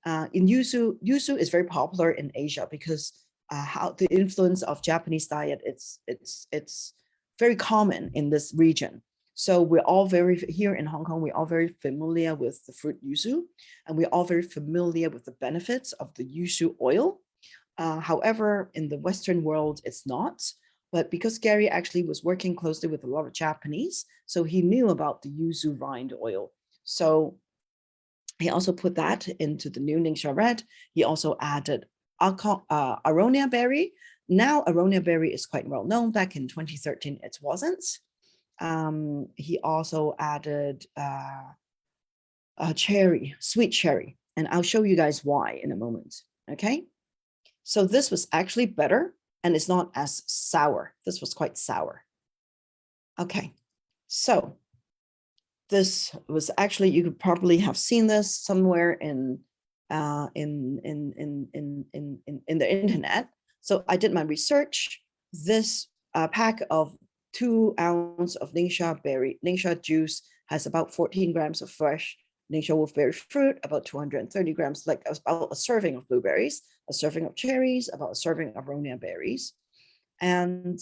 In yuzu is very popular in Asia because how the influence of Japanese diet, it's very common in this region. So we're all here in Hong Kong, we're all very familiar with the fruit yuzu, and we're all very familiar with the benefits of the yuzu oil. However, in the Western world, it's not. But because Gary actually was working closely with a lot of Japanese, so he knew about the yuzu rind oil. So he also put that into the new NingXia Red. He also added aronia berry. Now aronia berry is quite well known. Back in 2013, it wasn't. He also added cherry, sweet cherry, and I'll show you guys why in a moment. Okay, so this was actually better, and it's not as sour. This was quite sour. Okay, so this was actually, you could probably have seen this somewhere in the internet. So I did my research. This pack of 2 ounces of NingXia juice has about 14 grams of fresh NingXia wolfberry fruit, about 230 grams, like about a serving of blueberries, a serving of cherries, about a serving of aronia berries. And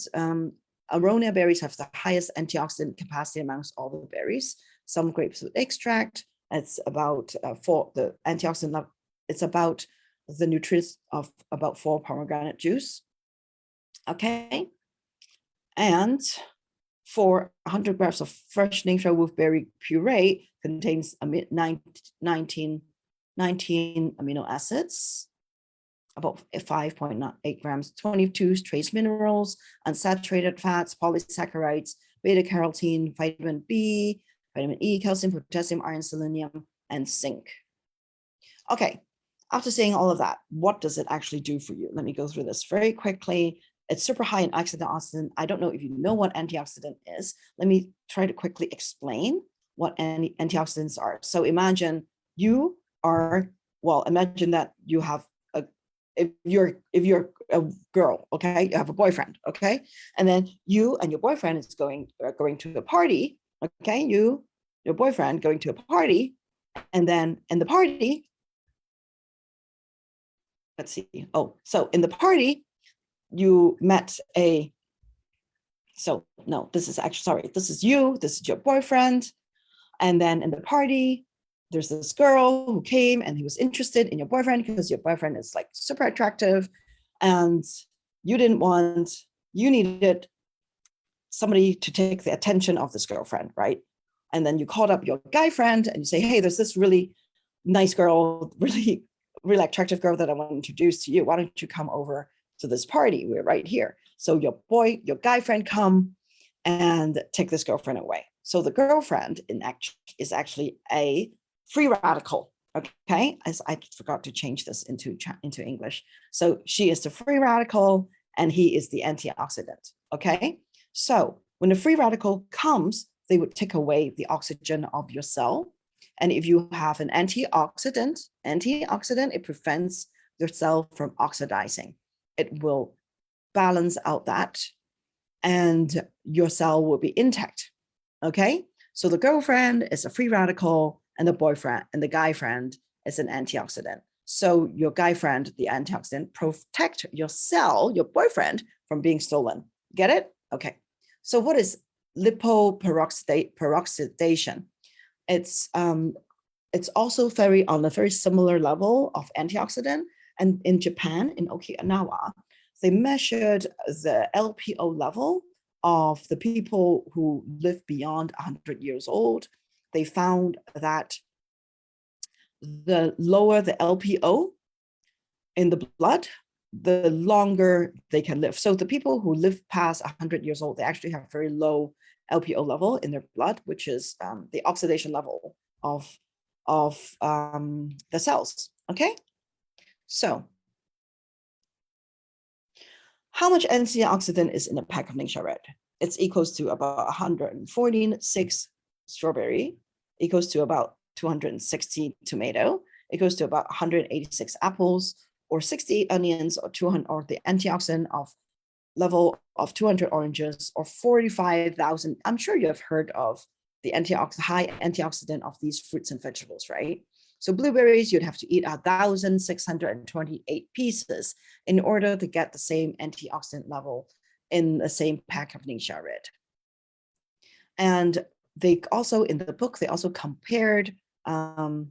aronia berries have the highest antioxidant capacity amongst all the berries. Some grapefruit extract, it's about for the antioxidant, it's about the nutrients of about 4 pomegranate juice. Okay. And for 100 grams of fresh NingXia wolfberry puree contains 19 amino acids, about 5.8 grams, 22 trace minerals, unsaturated fats, polysaccharides, beta carotene, vitamin B, vitamin E, calcium, potassium, iron, selenium, and zinc. Okay, after saying all of that, what does it actually do for you? Let me go through this very quickly. It's super high in antioxidant. I don't know if you know what antioxidant is. Let me try to quickly explain what antioxidants are. So imagine you are, well, imagine that you have if you're a girl, okay, you have a boyfriend, okay, and then you and your boyfriend is going to a party, okay, your boyfriend going to a party, and then in the party, let's see, oh, so in the party you met a, so no, this is actually, sorry, this is you, this is your boyfriend, and then in the party there's this girl who came and he was interested in your boyfriend because your boyfriend is like super attractive, and you needed somebody to take the attention of this girlfriend, right? And then you called up your guy friend and you say, hey, there's this really nice girl, really attractive girl that I want to introduce to you. Why don't you come over to this party? We're right here. So your guy friend come and take this girlfriend away. So the girlfriend is actually a free radical. Okay, as I forgot to change this into English. So she is the free radical and he is the antioxidant. Okay, so when the free radical comes, they would take away the oxygen of your cell. And if you have an antioxidant, it prevents your cell from oxidizing. It will balance out that and your cell will be intact. Okay, so the girlfriend is a free radical and the boyfriend and the guy friend is an antioxidant. So your guy friend, the antioxidant, protect your cell, your boyfriend, from being stolen. Get it? Okay. So what is lipoperoxidation? It's also on a very similar level of antioxidant. And in Japan, in Okinawa, they measured the LPO level of the people who live beyond 100 years old. They found that the lower the LPO in the blood, the longer they can live. So the people who live past 100 years old, they actually have very low LPO level in their blood, which is the oxidation level of the cells. Okay, so how much antioxidant is in a pack of NingXia Red? It's equals to about 114.6 strawberry, equals to about 260 tomato, equals to about 186 apples, or 60 onions, or 200, or the antioxidant of level of 200 oranges, or 45,000. I'm sure you have heard of the high antioxidant of these fruits and vegetables, right? So blueberries, you'd have to eat 1,628 pieces in order to get the same antioxidant level in the same pack of NingXia Red. And they also, in the book, they also compared the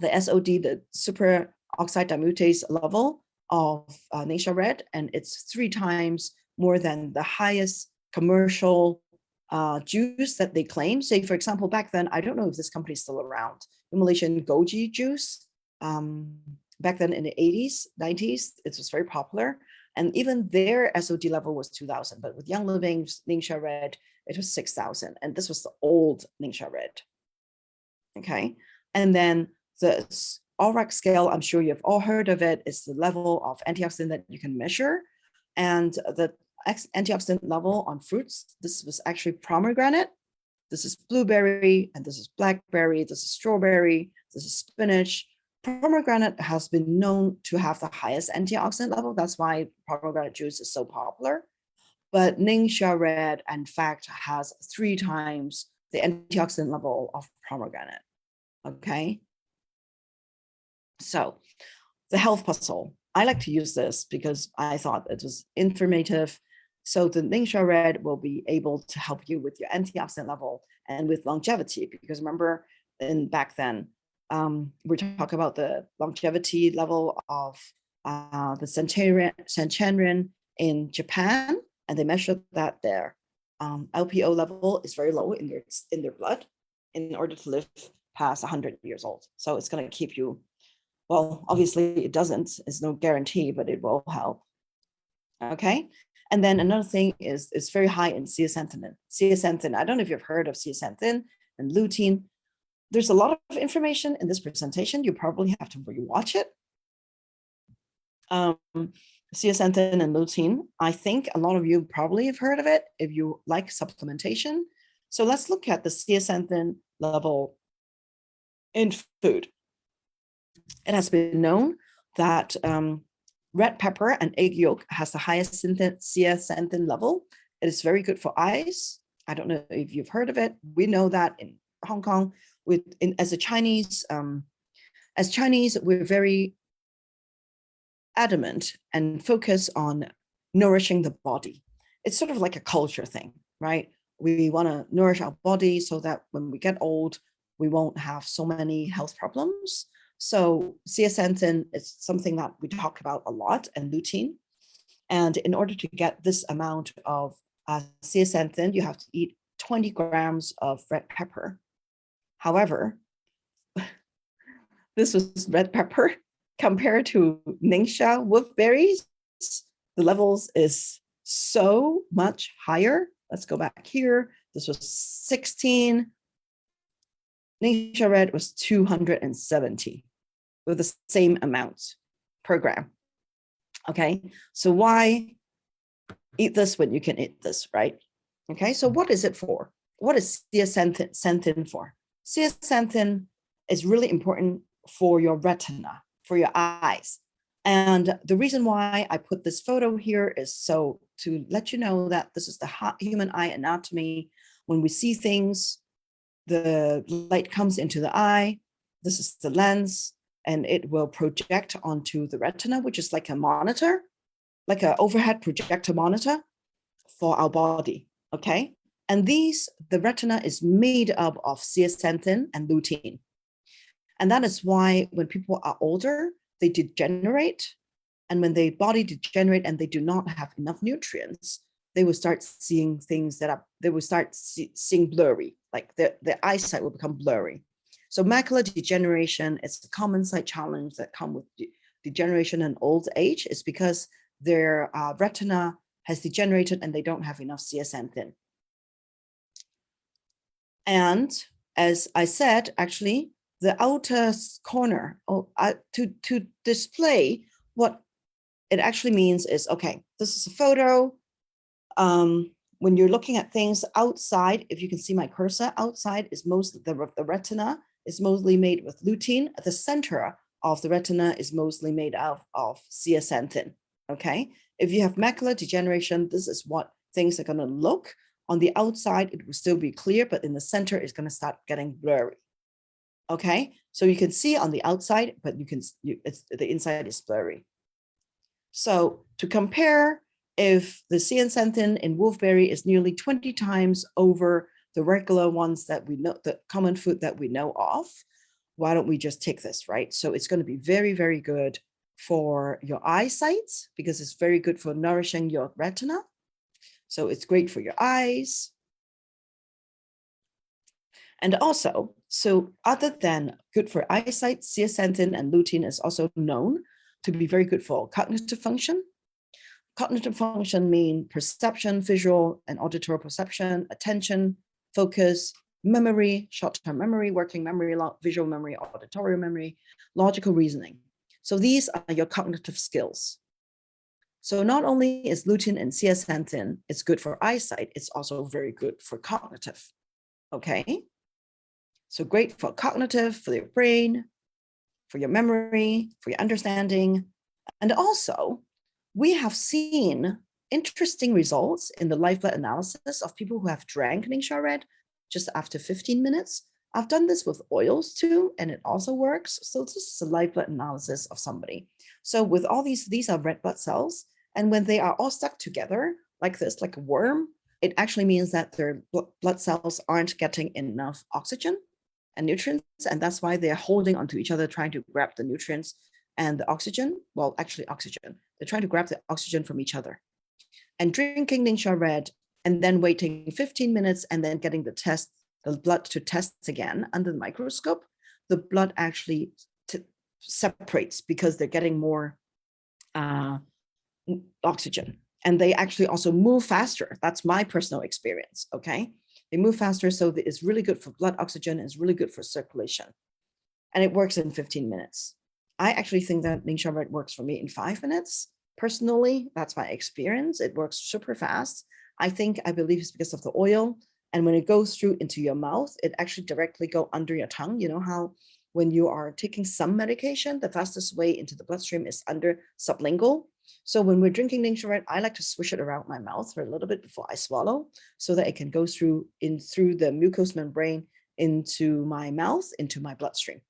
SOD, the superoxide dismutase level of NingXia Red, and it's 3 times more than the highest commercial juice that they claim. Say, for example, back then, I don't know if this company is still around, the Malaysian goji juice. Back then in the 80s, 90s, it was very popular. And even their SOD level was 2,000. But with Young Living's NingXia Red, it was 6,000. And this was the old NingXia Red. Okay. And then the ORAC scale, I'm sure you've all heard of it, is the level of antioxidant that you can measure. And the antioxidant level on fruits, this was actually pomegranate, this is blueberry, and this is blackberry, this is strawberry, this is spinach. Pomegranate has been known to have the highest antioxidant level. That's why pomegranate juice is so popular. But NingXia Red, in fact, has 3 times the antioxidant level of pomegranate. Okay. So the health puzzle, I like to use this because I thought it was informative. So the NingXia Red will be able to help you with your antioxidant level and with longevity, because remember, back then, we're talking about the longevity level of the Sancharian in Japan, and they measured that their LPO level is very low in their blood in order to live past 100 years old. So it's going to keep you, well, obviously it doesn't, it's no guarantee, but it will help. Okay. And then another thing is it's very high in zeaxanthin. Zeaxanthin, I don't know if you've heard of zeaxanthin and lutein. There's a lot of information in this presentation. You probably have to rewatch it. Zeaxanthin and lutein, I think a lot of you probably have heard of it if you like supplementation. So let's look at the zeaxanthin level in food. It has been known that red pepper and egg yolk has the highest zeaxanthin level. It is very good for eyes. I don't know if you've heard of it. We know that in Hong Kong, as Chinese, we're very adamant and focus on nourishing the body. It's sort of like a culture thing, right? We want to nourish our body so that when we get old, we won't have so many health problems. So zeaxanthin is something that we talk about a lot, and lutein. And in order to get this amount of zeaxanthin, you have to eat 20 grams of red pepper. However, this was red pepper compared to NingXia Wolfberries. The levels is so much higher. Let's go back here. This was 16. NingXia Red was 270 with the same amount per gram. Okay, so why eat this when you can eat this, right? Okay, so what is it for? What is zeaxanthin for? Zeaxanthin is really important for your retina, for your eyes. And the reason why I put this photo here is so to let you know that this is the human eye anatomy. When we see things, the light comes into the eye. This is the lens, and it will project onto the retina, which is like a monitor, like an overhead projector monitor for our body, okay? And the retina is made up of zeaxanthin and lutein. And that is why when people are older, they degenerate. And when their body degenerate and they do not have enough nutrients, they will start seeing things they will start seeing blurry, like their eyesight will become blurry. So macular degeneration is a common sight challenge that come with degeneration and old age. Is because their retina has degenerated and they don't have enough zeaxanthin. And as I said, actually, the outer corner to display what it actually means is, okay, this is a photo. When you're looking at things outside, if you can see my cursor, outside is most the retina is mostly made with lutein. The center of the retina is mostly made of zeaxanthin, okay? If you have macular degeneration, this is what things are gonna look. On the outside, it will still be clear, but in the center, it's gonna start getting blurry, okay? So you can see on the outside, but the inside is blurry. So to compare, if the zeaxanthin in wolfberry is nearly 20 times over the regular ones that we know, the common food that we know of, why don't we just take this, right? So it's going to be very, very good for your eyesight because it's very good for nourishing your retina. So it's great for your eyes. And also, so other than good for eyesight, zeaxanthin and lutein is also known to be very good for cognitive function. Cognitive function mean perception, visual and auditory perception, attention, focus, memory, short-term memory, working memory, visual memory, auditory memory, logical reasoning. So these are your cognitive skills. So not only is lutein and zeaxanthin, it's good for eyesight, it's also very good for cognitive, okay? So great for cognitive, for your brain, for your memory, for your understanding. And also, we have seen interesting results in the live blood analysis of people who have drank NingXia Red just after 15 minutes. I've done this with oils too, and it also works. So this is a live blood analysis of somebody. So with all these are red blood cells. And when they are all stuck together like this, like a worm, it actually means that their blood cells aren't getting enough oxygen and nutrients. And that's why they're holding onto each other, trying to grab the nutrients and the oxygen. Well, actually oxygen. They're trying to grab the oxygen from each other. And drinking NingXia Red and then waiting 15 minutes and then getting the blood to test again under the microscope, the blood actually separates because they're getting more oxygen. And they actually also move faster. That's my personal experience, okay? They move faster, so it's really good for blood oxygen, it's really good for circulation. And it works in 15 minutes. I actually think that NingXia Red works for me in 5 minutes. Personally, that's my experience. It works super fast. I believe it's because of the oil. And when it goes through into your mouth, it actually directly go under your tongue. You know how when you are taking some medication, the fastest way into the bloodstream is under sublingual. So when we're drinking NingXia Red, I like to swish it around my mouth for a little bit before I swallow, so that it can go through the mucous membrane into my mouth, into my bloodstream.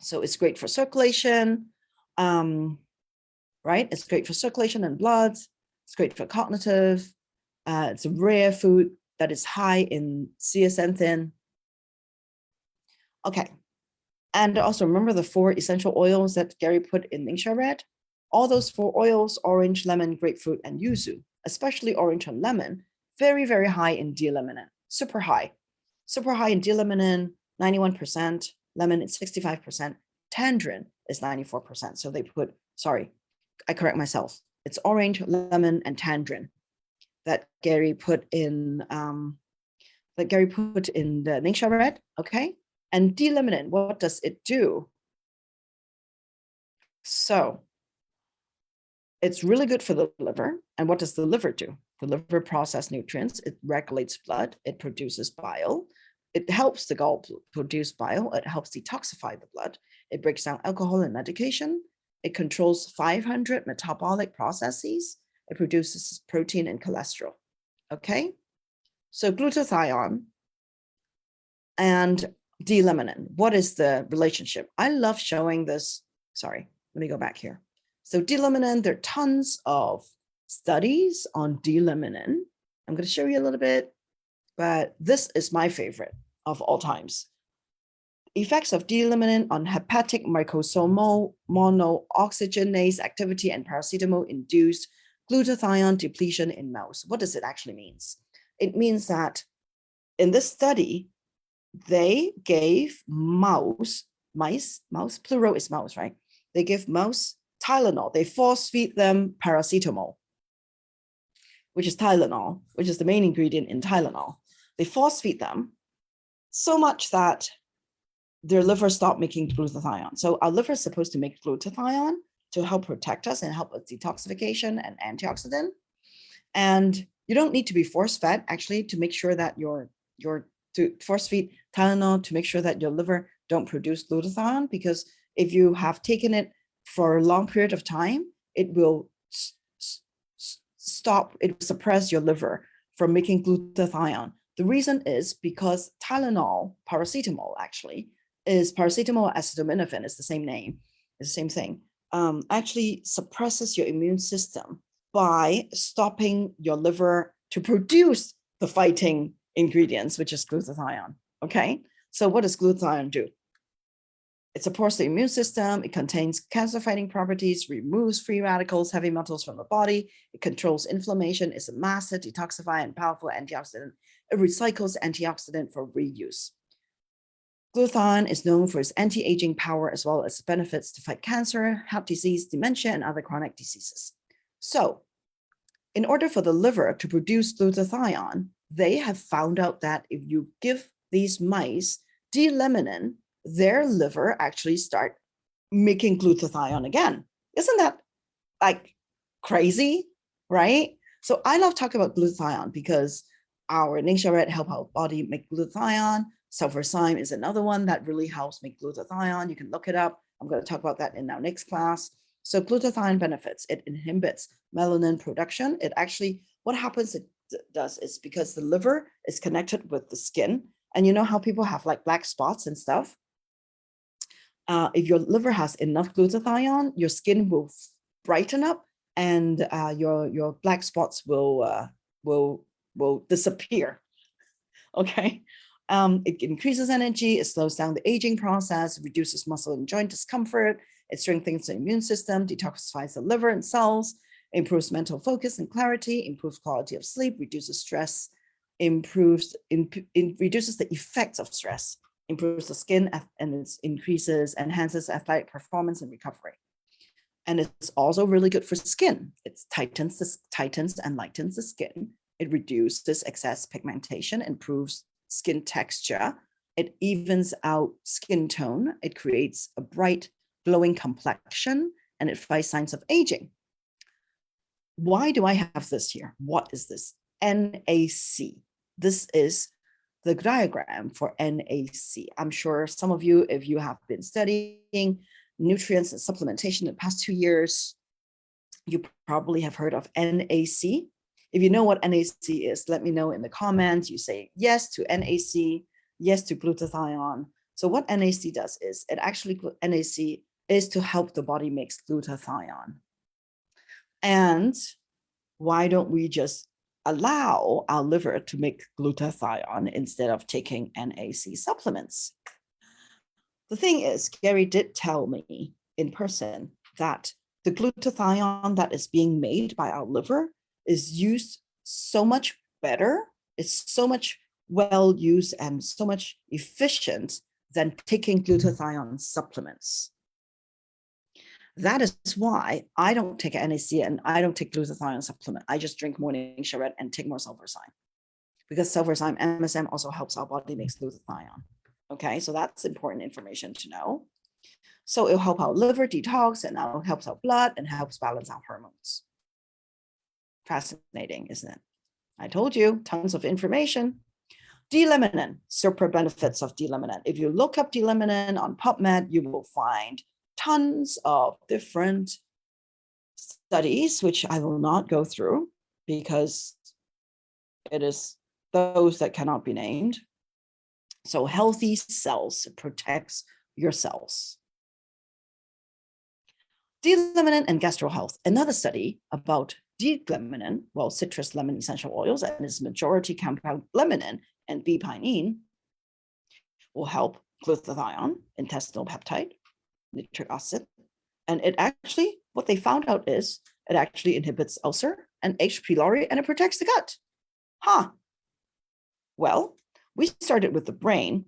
So it's great for circulation, right? It's great for circulation and blood. It's great for cognitive. It's a rare food that is high in zeaxanthin. Okay. And also remember the 4 essential oils that Gary put in NingXia Red? All those 4 oils, orange, lemon, grapefruit, and yuzu, especially orange and lemon, very, very high in D-laminin, super high in D-laminin, 91%, lemon is 65%, tangerine is 94%. So they put, sorry, I correct myself. It's orange, lemon, and tangerine that Gary put in the NingXia Red, okay? And D-laminin, what does it do? So it's really good for the liver. And what does the liver do? The liver processes nutrients. It regulates blood. It produces bile. It helps the gall produce bile. It helps detoxify the blood. It breaks down alcohol and medication. It controls 500 metabolic processes. It produces protein and cholesterol. Okay? So glutathione and D-laminin, what is the relationship? I love showing this. Sorry, let me go back here. So D-laminin, there are tons of studies on D-laminin. I'm going to show you a little bit, but this is my favorite of all times. Effects of D-laminin on hepatic microsomal monooxygenase activity and paracetamol-induced glutathione depletion in mouse. What does it actually mean? It means that in this study, they gave mice, plural is mouse, right? They give mouse Tylenol. They force feed them paracetamol, which is Tylenol, which is the main ingredient in Tylenol. They force feed them so much that their liver stopped making glutathione. So our liver is supposed to make glutathione to help protect us and help with detoxification and antioxidant. And you don't need to be force fed actually to make sure that to force feed Tylenol to make sure that your liver don't produce glutathione, because if you have taken it for a long period of time, it will suppress your liver from making glutathione. The reason is because Tylenol, paracetamol actually, is paracetamol acetaminophen, is the same name, it's the same thing, actually suppresses your immune system by stopping your liver to produce the fighting ingredients, which is glutathione, okay? So what does glutathione do? It supports the immune system. It contains cancer-fighting properties, removes free radicals, heavy metals from the body. It controls inflammation. It's a massive detoxifier and powerful antioxidant. It recycles antioxidant for reuse. Glutathione is known for its anti-aging power as well as benefits to fight cancer, heart disease, dementia, and other chronic diseases. So in order for the liver to produce glutathione, they have found out that if you give these mice D-laminin, their liver actually start making glutathione again. Isn't that like crazy, right? So I love talking about glutathione because our NingXia Red help our body make glutathione. Sulfurzyme is another one that really helps make glutathione. You can look it up. I'm going to talk about that in our next class. So glutathione benefits. It inhibits melanin production. It actually, what happens it does is because the liver is connected with the skin. And you know how people have like black spots and stuff? If your liver has enough glutathione, your skin will brighten up and your black spots will disappear. Okay. It increases energy, it slows down the aging process, reduces muscle and joint discomfort, it strengthens the immune system, detoxifies the liver and cells, improves mental focus and clarity, improves quality of sleep, reduces stress, reduces the effects of stress, improves the skin, and it enhances athletic performance and recovery. And it's also really good for skin. It tightens and lightens the skin. It reduces excess pigmentation, improves skin texture. It evens out skin tone. It creates a bright, glowing complexion, and it fights signs of aging. Why do I have this here? What is this? NAC. This is the diagram for NAC. I'm sure some of you, if you have been studying nutrients and supplementation in the past 2 years, you probably have heard of NAC. If you know what NAC is, let me know in the comments. You say yes to NAC, yes to glutathione. So what NAC does is, NAC is to help the body makes glutathione. And why don't we just allow our liver to make glutathione instead of taking NAC supplements? The thing is, Gary did tell me in person that the glutathione that is being made by our liver is used so much better. It's so much well used and so much efficient than taking glutathione supplements. That is why I don't take NAC and I don't take glutathione supplement. I just drink more NingXia Red and take more sulfurzyme, because sulfurzyme MSM also helps our body make glutathione. Okay, so that's important information to know. So it'll help our liver detox, and now it helps our blood and helps balance our hormones. Fascinating, isn't it? I told you, tons of information. D-limonene, super benefits of D-limonene. If you look up D-limonene on PubMed, you will find tons of different studies, which I will not go through because it is those that cannot be named. So healthy cells protects your cells. D-limonene and gastro health. Another study about D-limonene, well, citrus lemon essential oils and its majority compound limonene and B-pinene will help glutathione, intestinal peptide, nitric acid. And it actually, what they found out is it actually inhibits ulcer and H. pylori, and it protects the gut. Well, we started with the brain,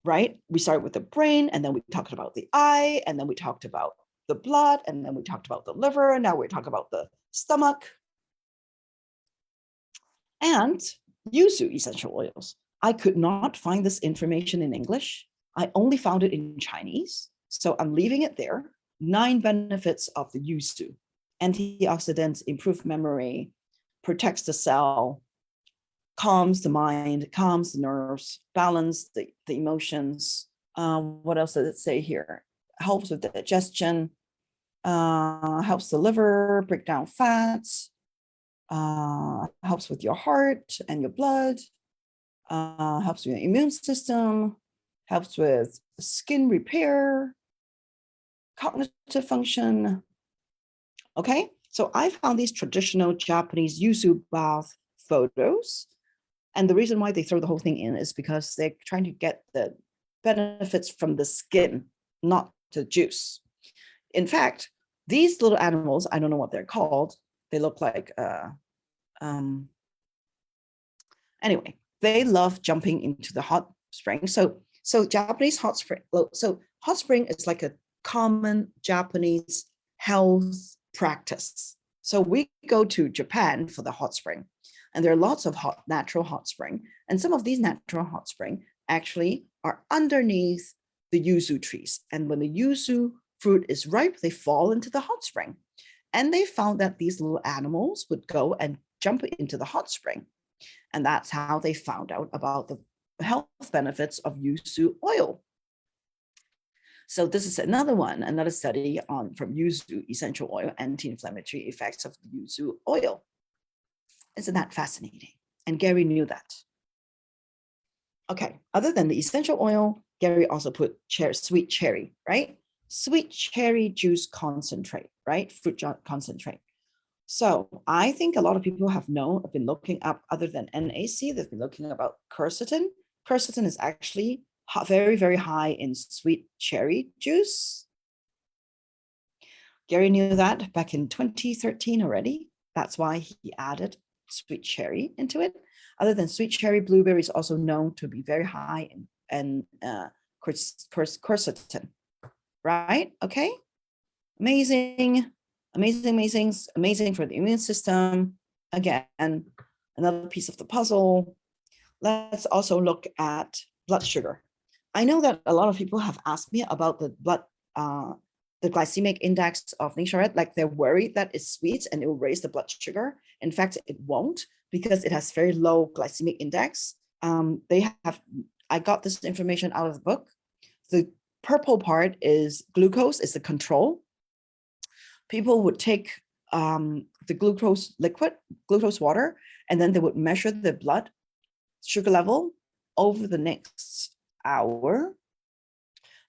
right? We started with the brain, and then we talked about the eye, and then we talked about the blood, and then we talked about the liver, and now we're talking about the stomach. And yuzu essential oils. I could not find this information in English. I only found it in Chinese. So I'm leaving it there. 9 benefits of the yuzu. Antioxidants, improve memory, protects the cell, calms the mind, calms the nerves, balance the emotions. What else does it say here? Helps with digestion, helps the liver break down fats, helps with your heart and your blood, helps with your immune system, helps with skin repair, cognitive function. Okay, so I found these traditional Japanese yuzu bath photos. And the reason why they throw the whole thing in is because they're trying to get the benefits from the skin, not the juice. In fact, these little animals, I don't know what they're called. They look like, anyway, they love jumping into the hot spring. So Japanese hot spring, so hot spring is like a common Japanese health practice. So we go to Japan for the hot spring, and there are lots of natural hot spring. And some of these natural hot spring actually are underneath the yuzu trees. And when the yuzu fruit is ripe, they fall into the hot spring. And they found that these little animals would go and jump into the hot spring. And that's how they found out about the health benefits of yuzu oil. So this is another study from yuzu essential oil, anti-inflammatory effects of yuzu oil. Isn't that fascinating? And Gary knew that. Okay, other than the essential oil, Gary also put sweet cherry, right? Sweet cherry juice concentrate, right? Fruit concentrate. So I think a lot of people have been looking up, other than NAC, they've been looking about quercetin. Quercetin is actually very, very high in sweet cherry juice. Gary knew that back in 2013 already. That's why he added sweet cherry into it. Other than sweet cherry, blueberry is also known to be very high in quercetin, right? Okay, amazing for the immune system. Again, another piece of the puzzle. Let's also look at blood sugar. I know that a lot of people have asked me about the glycemic index of NingXia Red, like they're worried that it's sweet and it will raise the blood sugar. In fact, it won't, because it has very low glycemic index. I got this information out of the book. The purple part is glucose, is the control. People would take the glucose liquid, glucose water, and then they would measure the blood sugar level over the next hour.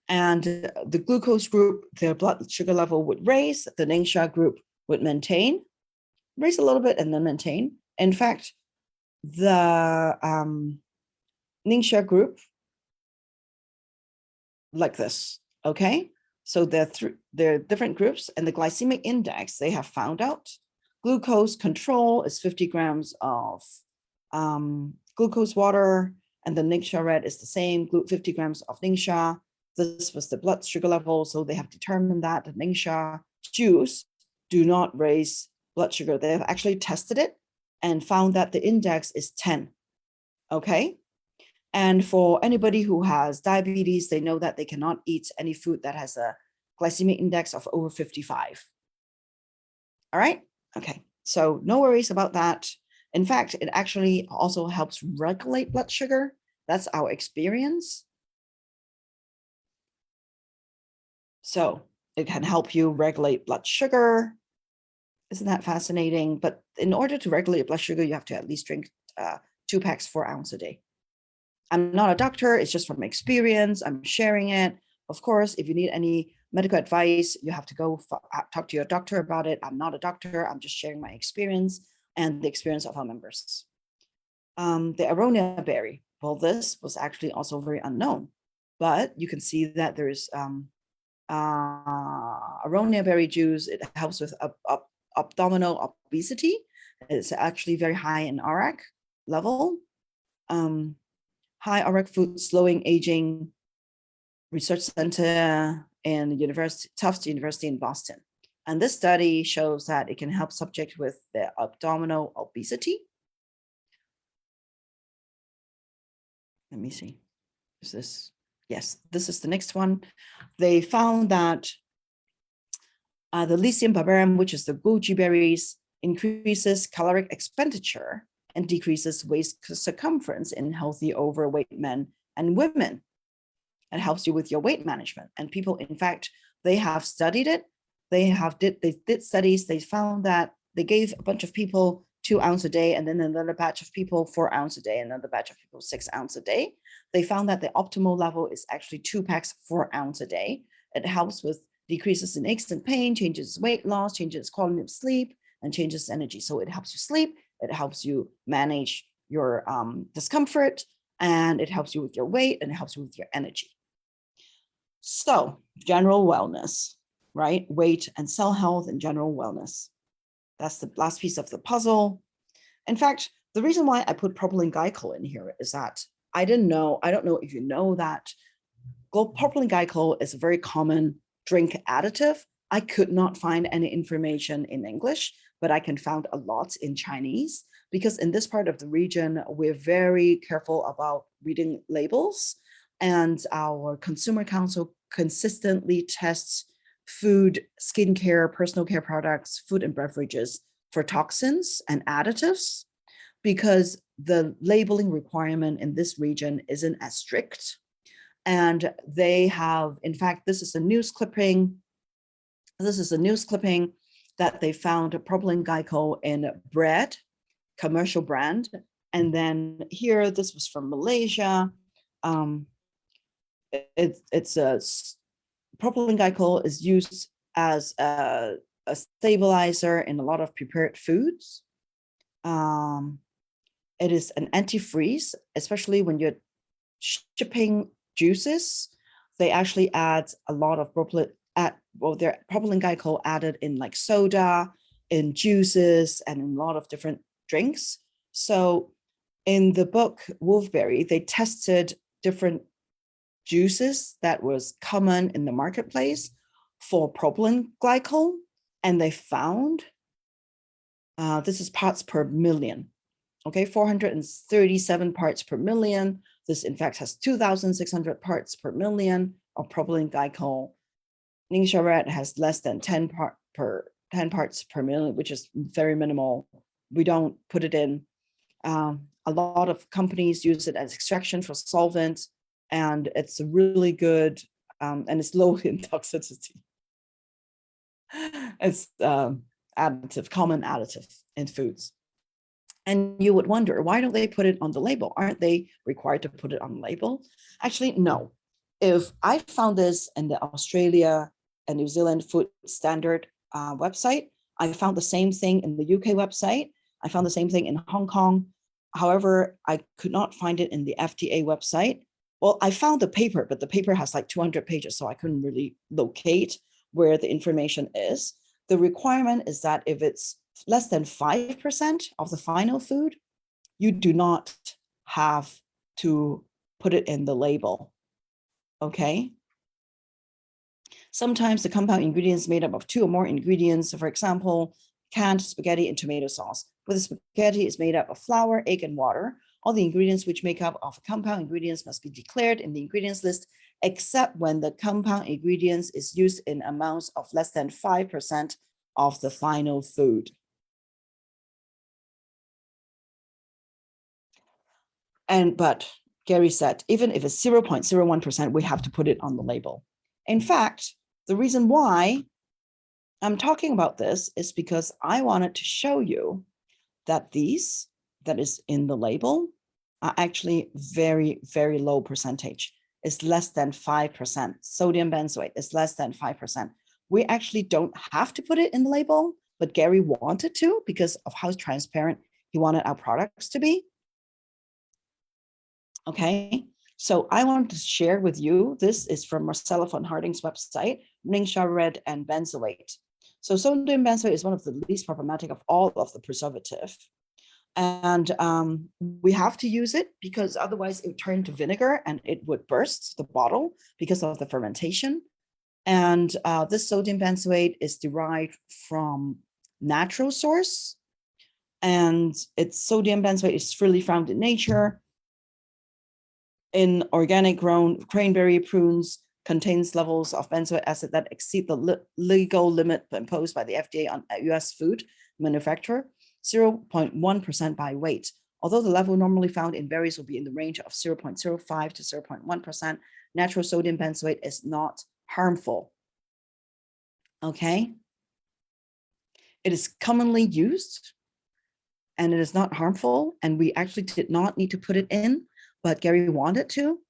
And the glucose group, their blood sugar level would raise. The NingXia group would maintain, raise a little bit and then maintain. In fact, the NingXia group, like this, okay? So they're different groups, and the glycemic index, they have found out glucose control is 50 grams of glucose water, and the NingXia Red is the same, 50 grams of NingXia. This was the blood sugar level, so they have determined that the NingXia juice do not raise blood sugar. They have actually tested it and found that the index is 10, okay? And for anybody who has diabetes, they know that they cannot eat any food that has a glycemic index of over 55. All right, okay, so no worries about that. In fact, it actually also helps regulate blood sugar. That's our experience. So it can help you regulate blood sugar. Isn't that fascinating? But in order to regulate blood sugar, you have to at least drink 2 packs 4 ounces a day. I'm not a doctor, it's just from experience. I'm sharing it. Of course, if you need any medical advice, you have to go talk to your doctor about it. I'm not a doctor, I'm just sharing my experience and the experience of our members. The aronia berry, well, this was actually also very unknown, but you can see that there's aronia berry juice. It helps with abdominal obesity. It's actually very high in auric level. High auric food slowing aging research center in Tufts University in Boston. And this study shows that it can help subjects with the abdominal obesity. Let me see. Is this? Yes, this is the next one. They found that the Lycium barbarum, which is the goji berries, increases caloric expenditure and decreases waist circumference in healthy overweight men and women. It helps you with your weight management. And people, in fact, they have studied it. They did studies. They found that they gave a bunch of people 2 ounces a day, and then another batch of people 4 ounces a day, another batch of people 6 ounces a day. They found that the optimal level is actually 2 packs 4 ounces a day. It helps with decreases in aches and pain, changes weight loss, changes quality of sleep, and changes energy. So it helps you sleep. It helps you manage your discomfort, and it helps you with your weight, and it helps you with your energy. So general wellness, right? Weight and cell health and general wellness. That's the last piece of the puzzle. In fact, the reason why I put propylene glycol in here is that I don't know if you know that propylene glycol is a very common drink additive. I could not find any information in English, but I can find a lot in Chinese, because in this part of the region, we're very careful about reading labels, and our Consumer Council consistently tests food, skincare, personal care products, food and beverages for toxins and additives, because the labeling requirement in this region isn't as strict. And they have, in fact, this is a news clipping. This is a news clipping that they found propylene glycol in bread, commercial brand. And then here, this was from Malaysia. It's a propylene glycol is used as a stabilizer in a lot of prepared foods. It is an antifreeze, especially when you're shipping juices. They actually add a lot of propylene glycol added in like soda, in juices, and in a lot of different drinks. So in the book Wolfberry, they tested different juices that was common in the marketplace for propylene glycol, and they found this is parts per million. Okay, 437 parts per million. This, in fact, has 2,600 parts per million of propylene glycol. NingXia Red has less than 10 parts per million, which is very minimal. We don't put it in. A lot of companies use it as extraction for solvent, and it's really good, and it's low in toxicity. It's additive, common additive in foods. And you would wonder, why don't they put it on the label? Aren't they required to put it on the label? Actually, no. If I found this in the Australia and New Zealand Food Standard website, I found the same thing in the UK website. I found the same thing in Hong Kong. However, I could not find it in the FDA website. Well, I found the paper, but the paper has like 200 pages, so I couldn't really locate where the information is. The requirement is that if it's less than 5% of the final food, you do not have to put it in the label, okay? Sometimes the compound ingredients made up of 2 or more ingredients, for example, canned spaghetti and tomato sauce, where the spaghetti is made up of flour, egg, and water. All the ingredients which make up of compound ingredients must be declared in the ingredients list, except when the compound ingredients is used in amounts of less than 5% of the final food. But Gary said, even if it's 0.01%, we have to put it on the label. In fact, the reason why I'm talking about this is because I wanted to show you that these that is in the label are actually very, very low percentage. It's less than 5%. Sodium benzoate is less than 5%. We actually don't have to put it in the label, but Gary wanted to because of how transparent he wanted our products to be. Okay, so I want to share with you, this is from Marcella von Harding's website, NingXia Red and benzoate. So sodium benzoate is one of the least problematic of all of the preservative. And we have to use it because otherwise it would turn to vinegar and it would burst the bottle because of the fermentation. And this sodium benzoate is derived from natural source. And its sodium benzoate is freely found in nature. In organic grown cranberry prunes, contains levels of benzoic acid that exceed the legal limit imposed by the FDA on US food manufacturer, 0.1% by weight. Although the level normally found in berries will be in the range of 0.05 to 0.1%, natural sodium benzoate is not harmful. Okay? It is commonly used and it is not harmful, and we actually did not need to put it in, but Gary wanted to.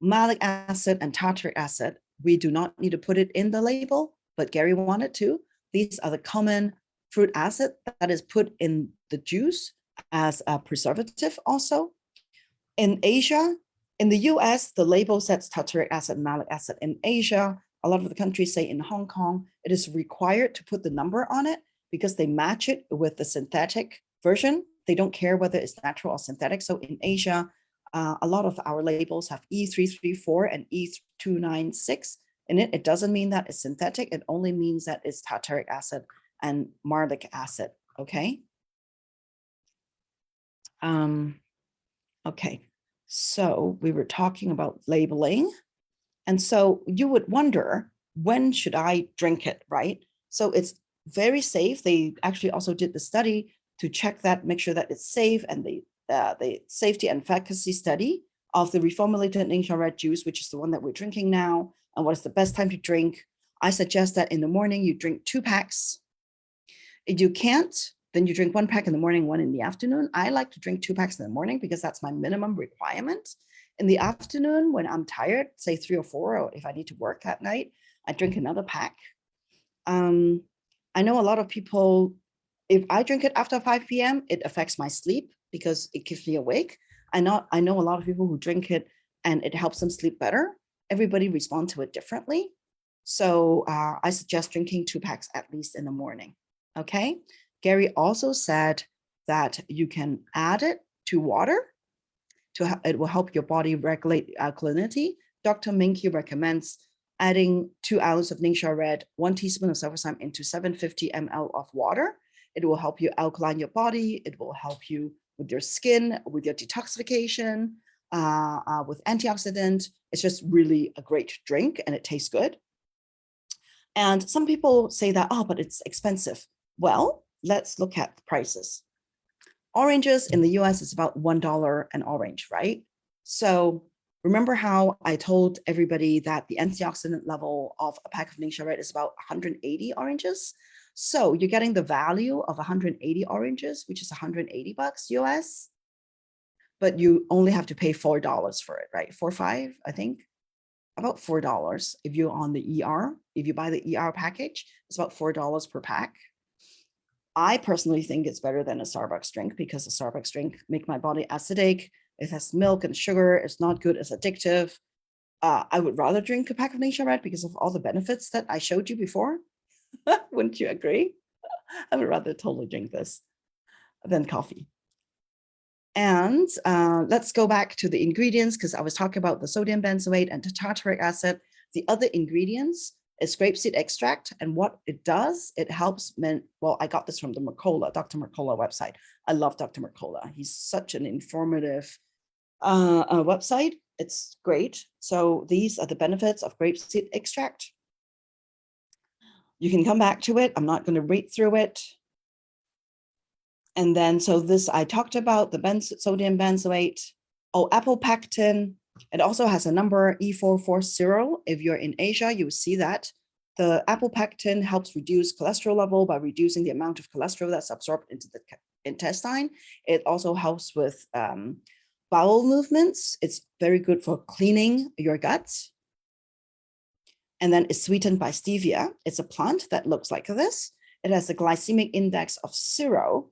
Malic acid and tartaric acid, we do not need to put it in the label, but Gary wanted to. These are the common fruit acid that is put in the juice as a preservative also. In Asia, in the US, the label says tartaric acid and malic acid. In Asia, a lot of the countries, say in Hong Kong, it is required to put the number on it because they match it with the synthetic version. They don't care whether it's natural or synthetic. So in Asia, a lot of our labels have E334 and E296 in it. It doesn't mean that it's synthetic. It only means that it's tartaric acid and malic acid, okay? Okay, so we were talking about labeling. And so you would wonder, when should I drink it, right? So it's very safe. They actually also did the study to check that, make sure that it's safe, and the safety and efficacy study of the reformulated NingXia Red juice, which is the one that we're drinking now, and what is the best time to drink. I suggest that in the morning you drink 2 packs. If you can't, then you drink 1 pack in the morning, 1 in the afternoon. I like to drink 2 packs in the morning because that's my minimum requirement. In the afternoon, when I'm tired, say 3 or 4, or if I need to work at night, I drink another pack. I know a lot of people, if I drink it after 5 p.m., it affects my sleep because it keeps me awake. I know a lot of people who drink it and it helps them sleep better. Everybody responds to it differently. So I suggest drinking 2 packs at least in the morning, okay? Gary also said that you can add it to water. It will help your body regulate alkalinity. Dr. Minky recommends adding 2 ounces of NingXia Red, 1 teaspoon of sulfur into 750 ml of water. It will help you alkaline your body. It will help you with your skin, with your detoxification, with antioxidants. It's just really a great drink and it tastes good. And some people say that, oh, but it's expensive. Well, let's look at the prices. Oranges in the US is about $1 an orange, right? So remember how I told everybody that the antioxidant level of a pack of NingXia Red is about 180 oranges? So you're getting the value of 180 oranges, which is 180 bucks US, but you only have to pay $4 for it, right? 4.5, I think. About $4 if you're on the ER. If you buy the ER package, it's about $4 per pack. I personally think it's better than a Starbucks drink because a Starbucks drink make my body acidic. It has milk and sugar. It's not good. It's addictive. I would rather drink a pack of NingXia Red because of all the benefits that I showed you before. Wouldn't you agree? I would rather totally drink this than coffee. And let's go back to the ingredients because I was talking about the sodium benzoate and the tartaric acid. The other ingredients is grapeseed extract. And what it does, it helps well, I got this from the Dr. Mercola website. I love Dr. Mercola. He's such an informative website. It's great. So these are the benefits of grapeseed extract. You can come back to it. I'm not going to read through it. And then, so this, I talked about the sodium benzoate. Oh, apple pectin. It also has a number E440. If you're in Asia, you will see that. The apple pectin helps reduce cholesterol level by reducing the amount of cholesterol that's absorbed into the intestine. It also helps with bowel movements. It's very good for cleaning your guts. And then it's sweetened by stevia. It's a plant that looks like this. It has a glycemic index of 0.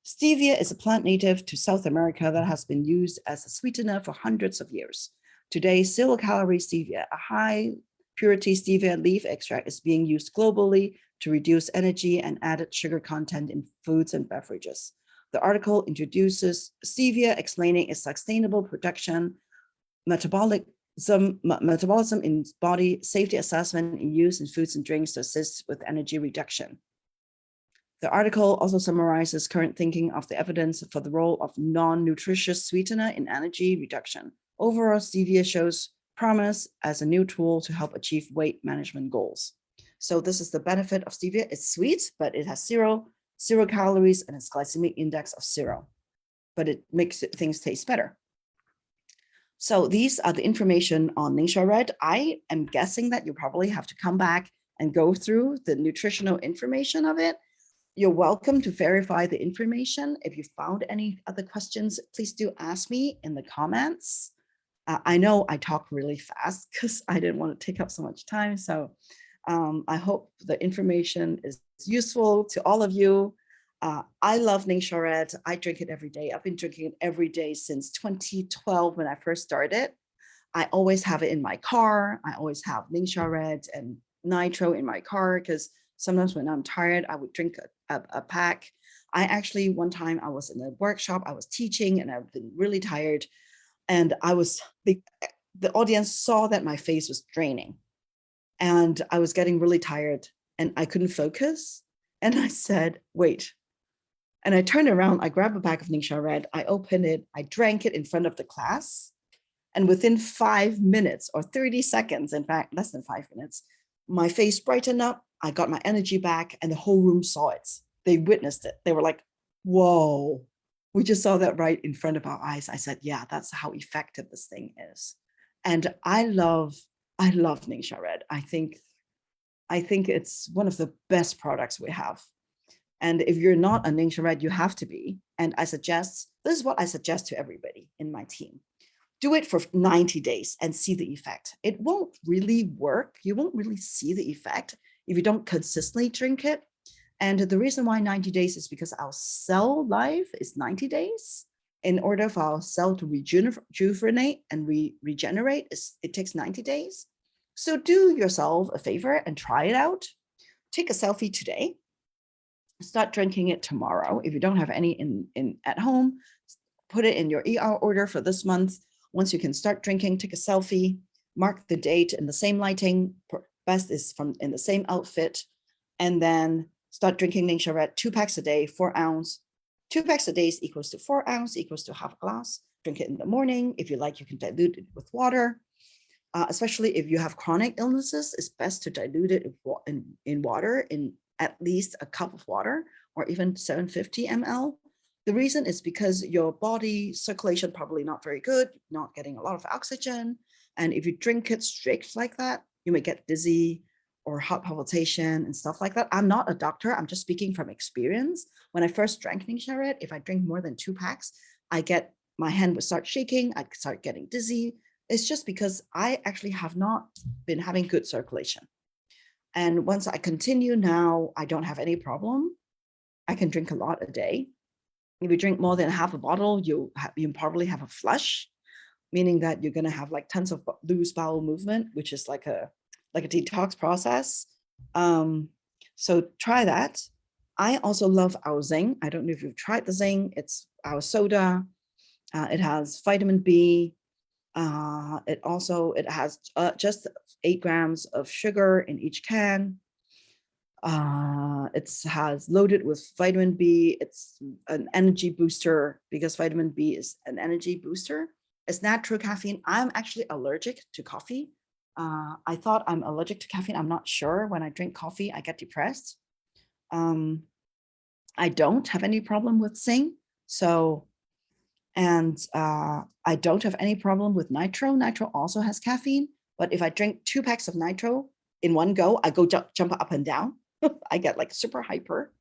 Stevia is a plant native to South America that has been used as a sweetener for hundreds of years. Today, 0-calorie stevia, a high purity stevia leaf extract, is being used globally to reduce energy and added sugar content in foods and beverages. The article introduces stevia, explaining its sustainable production, metabolism in body, safety assessment, and use in foods and drinks to assist with energy reduction. The article also summarizes current thinking of the evidence for the role of non-nutritious sweetener in energy reduction. Overall, stevia shows promise as a new tool to help achieve weight management goals. So this is the benefit of stevia. It's sweet, but it has 0 calories and its glycemic index of 0, but it makes things taste better. So these are the information on NingXia Red. I am guessing that you probably have to come back and go through the nutritional information of it. You're welcome to verify the information. If you found any other questions, please do ask me in the comments. I know I talk really fast because I didn't want to take up so much time. So I hope the information is useful to all of you. I love NingXia Red. I drink it every day. I've been drinking it every day since 2012 when I first started. I always have it in my car. I always have NingXia Red and nitro in my car because sometimes when I'm tired, I would drink a pack. I actually, one time I was in a workshop, I was teaching and I've been really tired. And the audience saw that my face was draining and I was getting really tired and I couldn't focus. And I said, wait. And I turned around, I grabbed a pack of NingXia Red, I opened it, I drank it in front of the class. And within 5 minutes or 30 seconds, in fact, less than 5 minutes, my face brightened up, I got my energy back and the whole room saw it. They witnessed it. They were like, whoa, we just saw that right in front of our eyes. I said, yeah, that's how effective this thing is. And I love NingXia Red. I think it's one of the best products we have. And if you're not a NingXia Red, you have to be. And this is what I suggest to everybody in my team. Do it for 90 days and see the effect. It won't really work. You won't really see the effect if you don't consistently drink it. And the reason why 90 days is because our cell life is 90 days. In order for our cell to rejuvenate and regenerate, it takes 90 days. So do yourself a favor and try it out. Take a selfie today. Start drinking it tomorrow. If you don't have any at home, put it in your ER order for this month. Once you can start drinking, take a selfie, mark the date in the same lighting, best is in the same outfit, and then start drinking NingXia Red, 2 packs a day, 4 ounce. 2 packs a day is equals to 4 ounce, equals to half a glass. Drink it in the morning. If you like, you can dilute it with water. Especially if you have chronic illnesses, it's best to dilute it in water, in at least a cup of water, or even 750 ml. The reason is because your body circulation probably not very good, not getting a lot of oxygen. And if you drink it straight like that, you may get dizzy or heart palpitation and stuff like that. I'm not a doctor. I'm just speaking from experience. When I first drank NingXia Red, if I drink more than 2 packs, my hand would start shaking. I'd start getting dizzy. It's just because I actually have not been having good circulation. And once I continue now, I don't have any problem. I can drink a lot a day. If you drink more than half a bottle, you probably have a flush, meaning that you're going to have like tons of loose bowel movement, which is like a detox process. So try that. I also love our zinc. I don't know if you've tried the zinc. It's our soda. It has vitamin B. It has just 8 grams of sugar in each can. It has loaded with vitamin B. It's an energy booster because vitamin B is an energy booster. It's natural caffeine. I'm actually allergic to coffee. I thought I'm allergic to caffeine. I'm not sure. When I drink coffee, I get depressed. I don't have any problem with zinc. I don't have any problem with nitro. Nitro also has caffeine, but if I drink 2 packs of nitro in one go, I go jump up and down. I get like super hyper.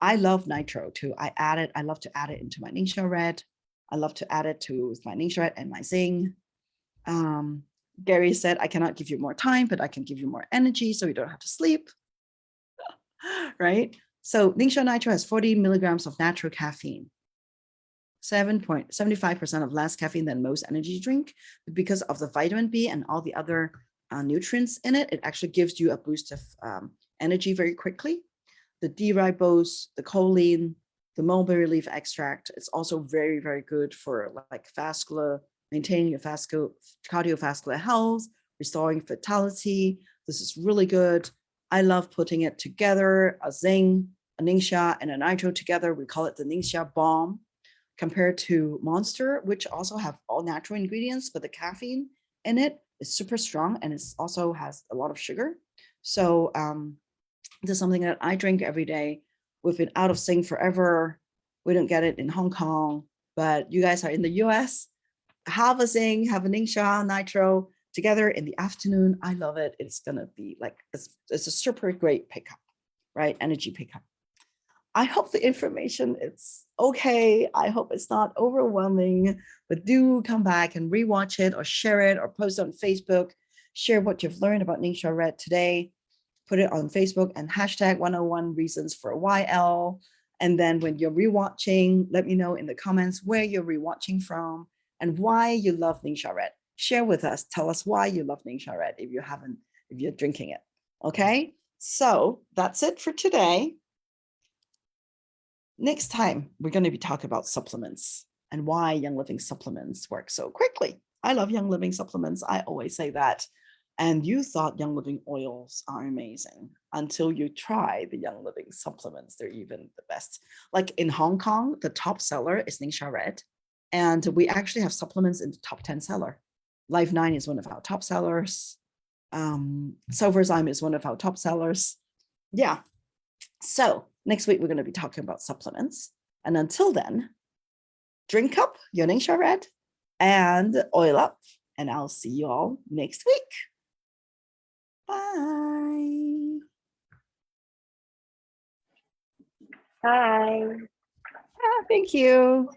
I love nitro too. I love to add it into my NingXia Red. I love to add it to my NingXia Red and my Zing. Gary said, I cannot give you more time, but I can give you more energy so you don't have to sleep. Right? So NingXia Nitro has 40 milligrams of natural caffeine. 7.75% of less caffeine than most energy drink. But because of the vitamin B and all the other nutrients in it, it actually gives you a boost of energy very quickly. The D-ribose, the choline, the mulberry leaf extract, it's also very, very good for like maintaining your cardiovascular health, restoring vitality. This is really good. I love putting it together, a zinc, a NingXia, and a nitro together. We call it the NingXia Bomb, compared to Monster, which also have all natural ingredients, but the caffeine in it is super strong and it also has a lot of sugar. So this is something that I drink every day. We've been out of zinc forever. We don't get it in Hong Kong, but you guys are in the US. Have a zinc, have a NingXia Nitro together in the afternoon. I love it. It's gonna be like, it's a super great pickup, right? Energy pickup. I hope the information is okay. I hope it's not overwhelming, but do come back and rewatch it or share it or post it on Facebook. Share what you've learned about NingXia Red today. Put it on Facebook and hashtag 101 reasons for YL. And then when you're rewatching, let me know in the comments where you're rewatching from and why you love NingXia Red. Share with us. Tell us why you love NingXia Red if you're drinking it. Okay, so that's it for today. Next time, we're going to be talking about supplements and why Young Living supplements work so quickly. I love Young Living supplements. I always say that. And you thought Young Living oils are amazing until you try the Young Living supplements. They're even the best. Like in Hong Kong, the top seller is NingXia Red. And we actually have supplements in the top 10 seller. Life 9 is one of our top sellers. Silverzyme is one of our top sellers. Yeah. So next week, we're going to be talking about supplements. And until then, drink up your NingXia Red and oil up. And I'll see you all next week. Bye. Bye. Thank you.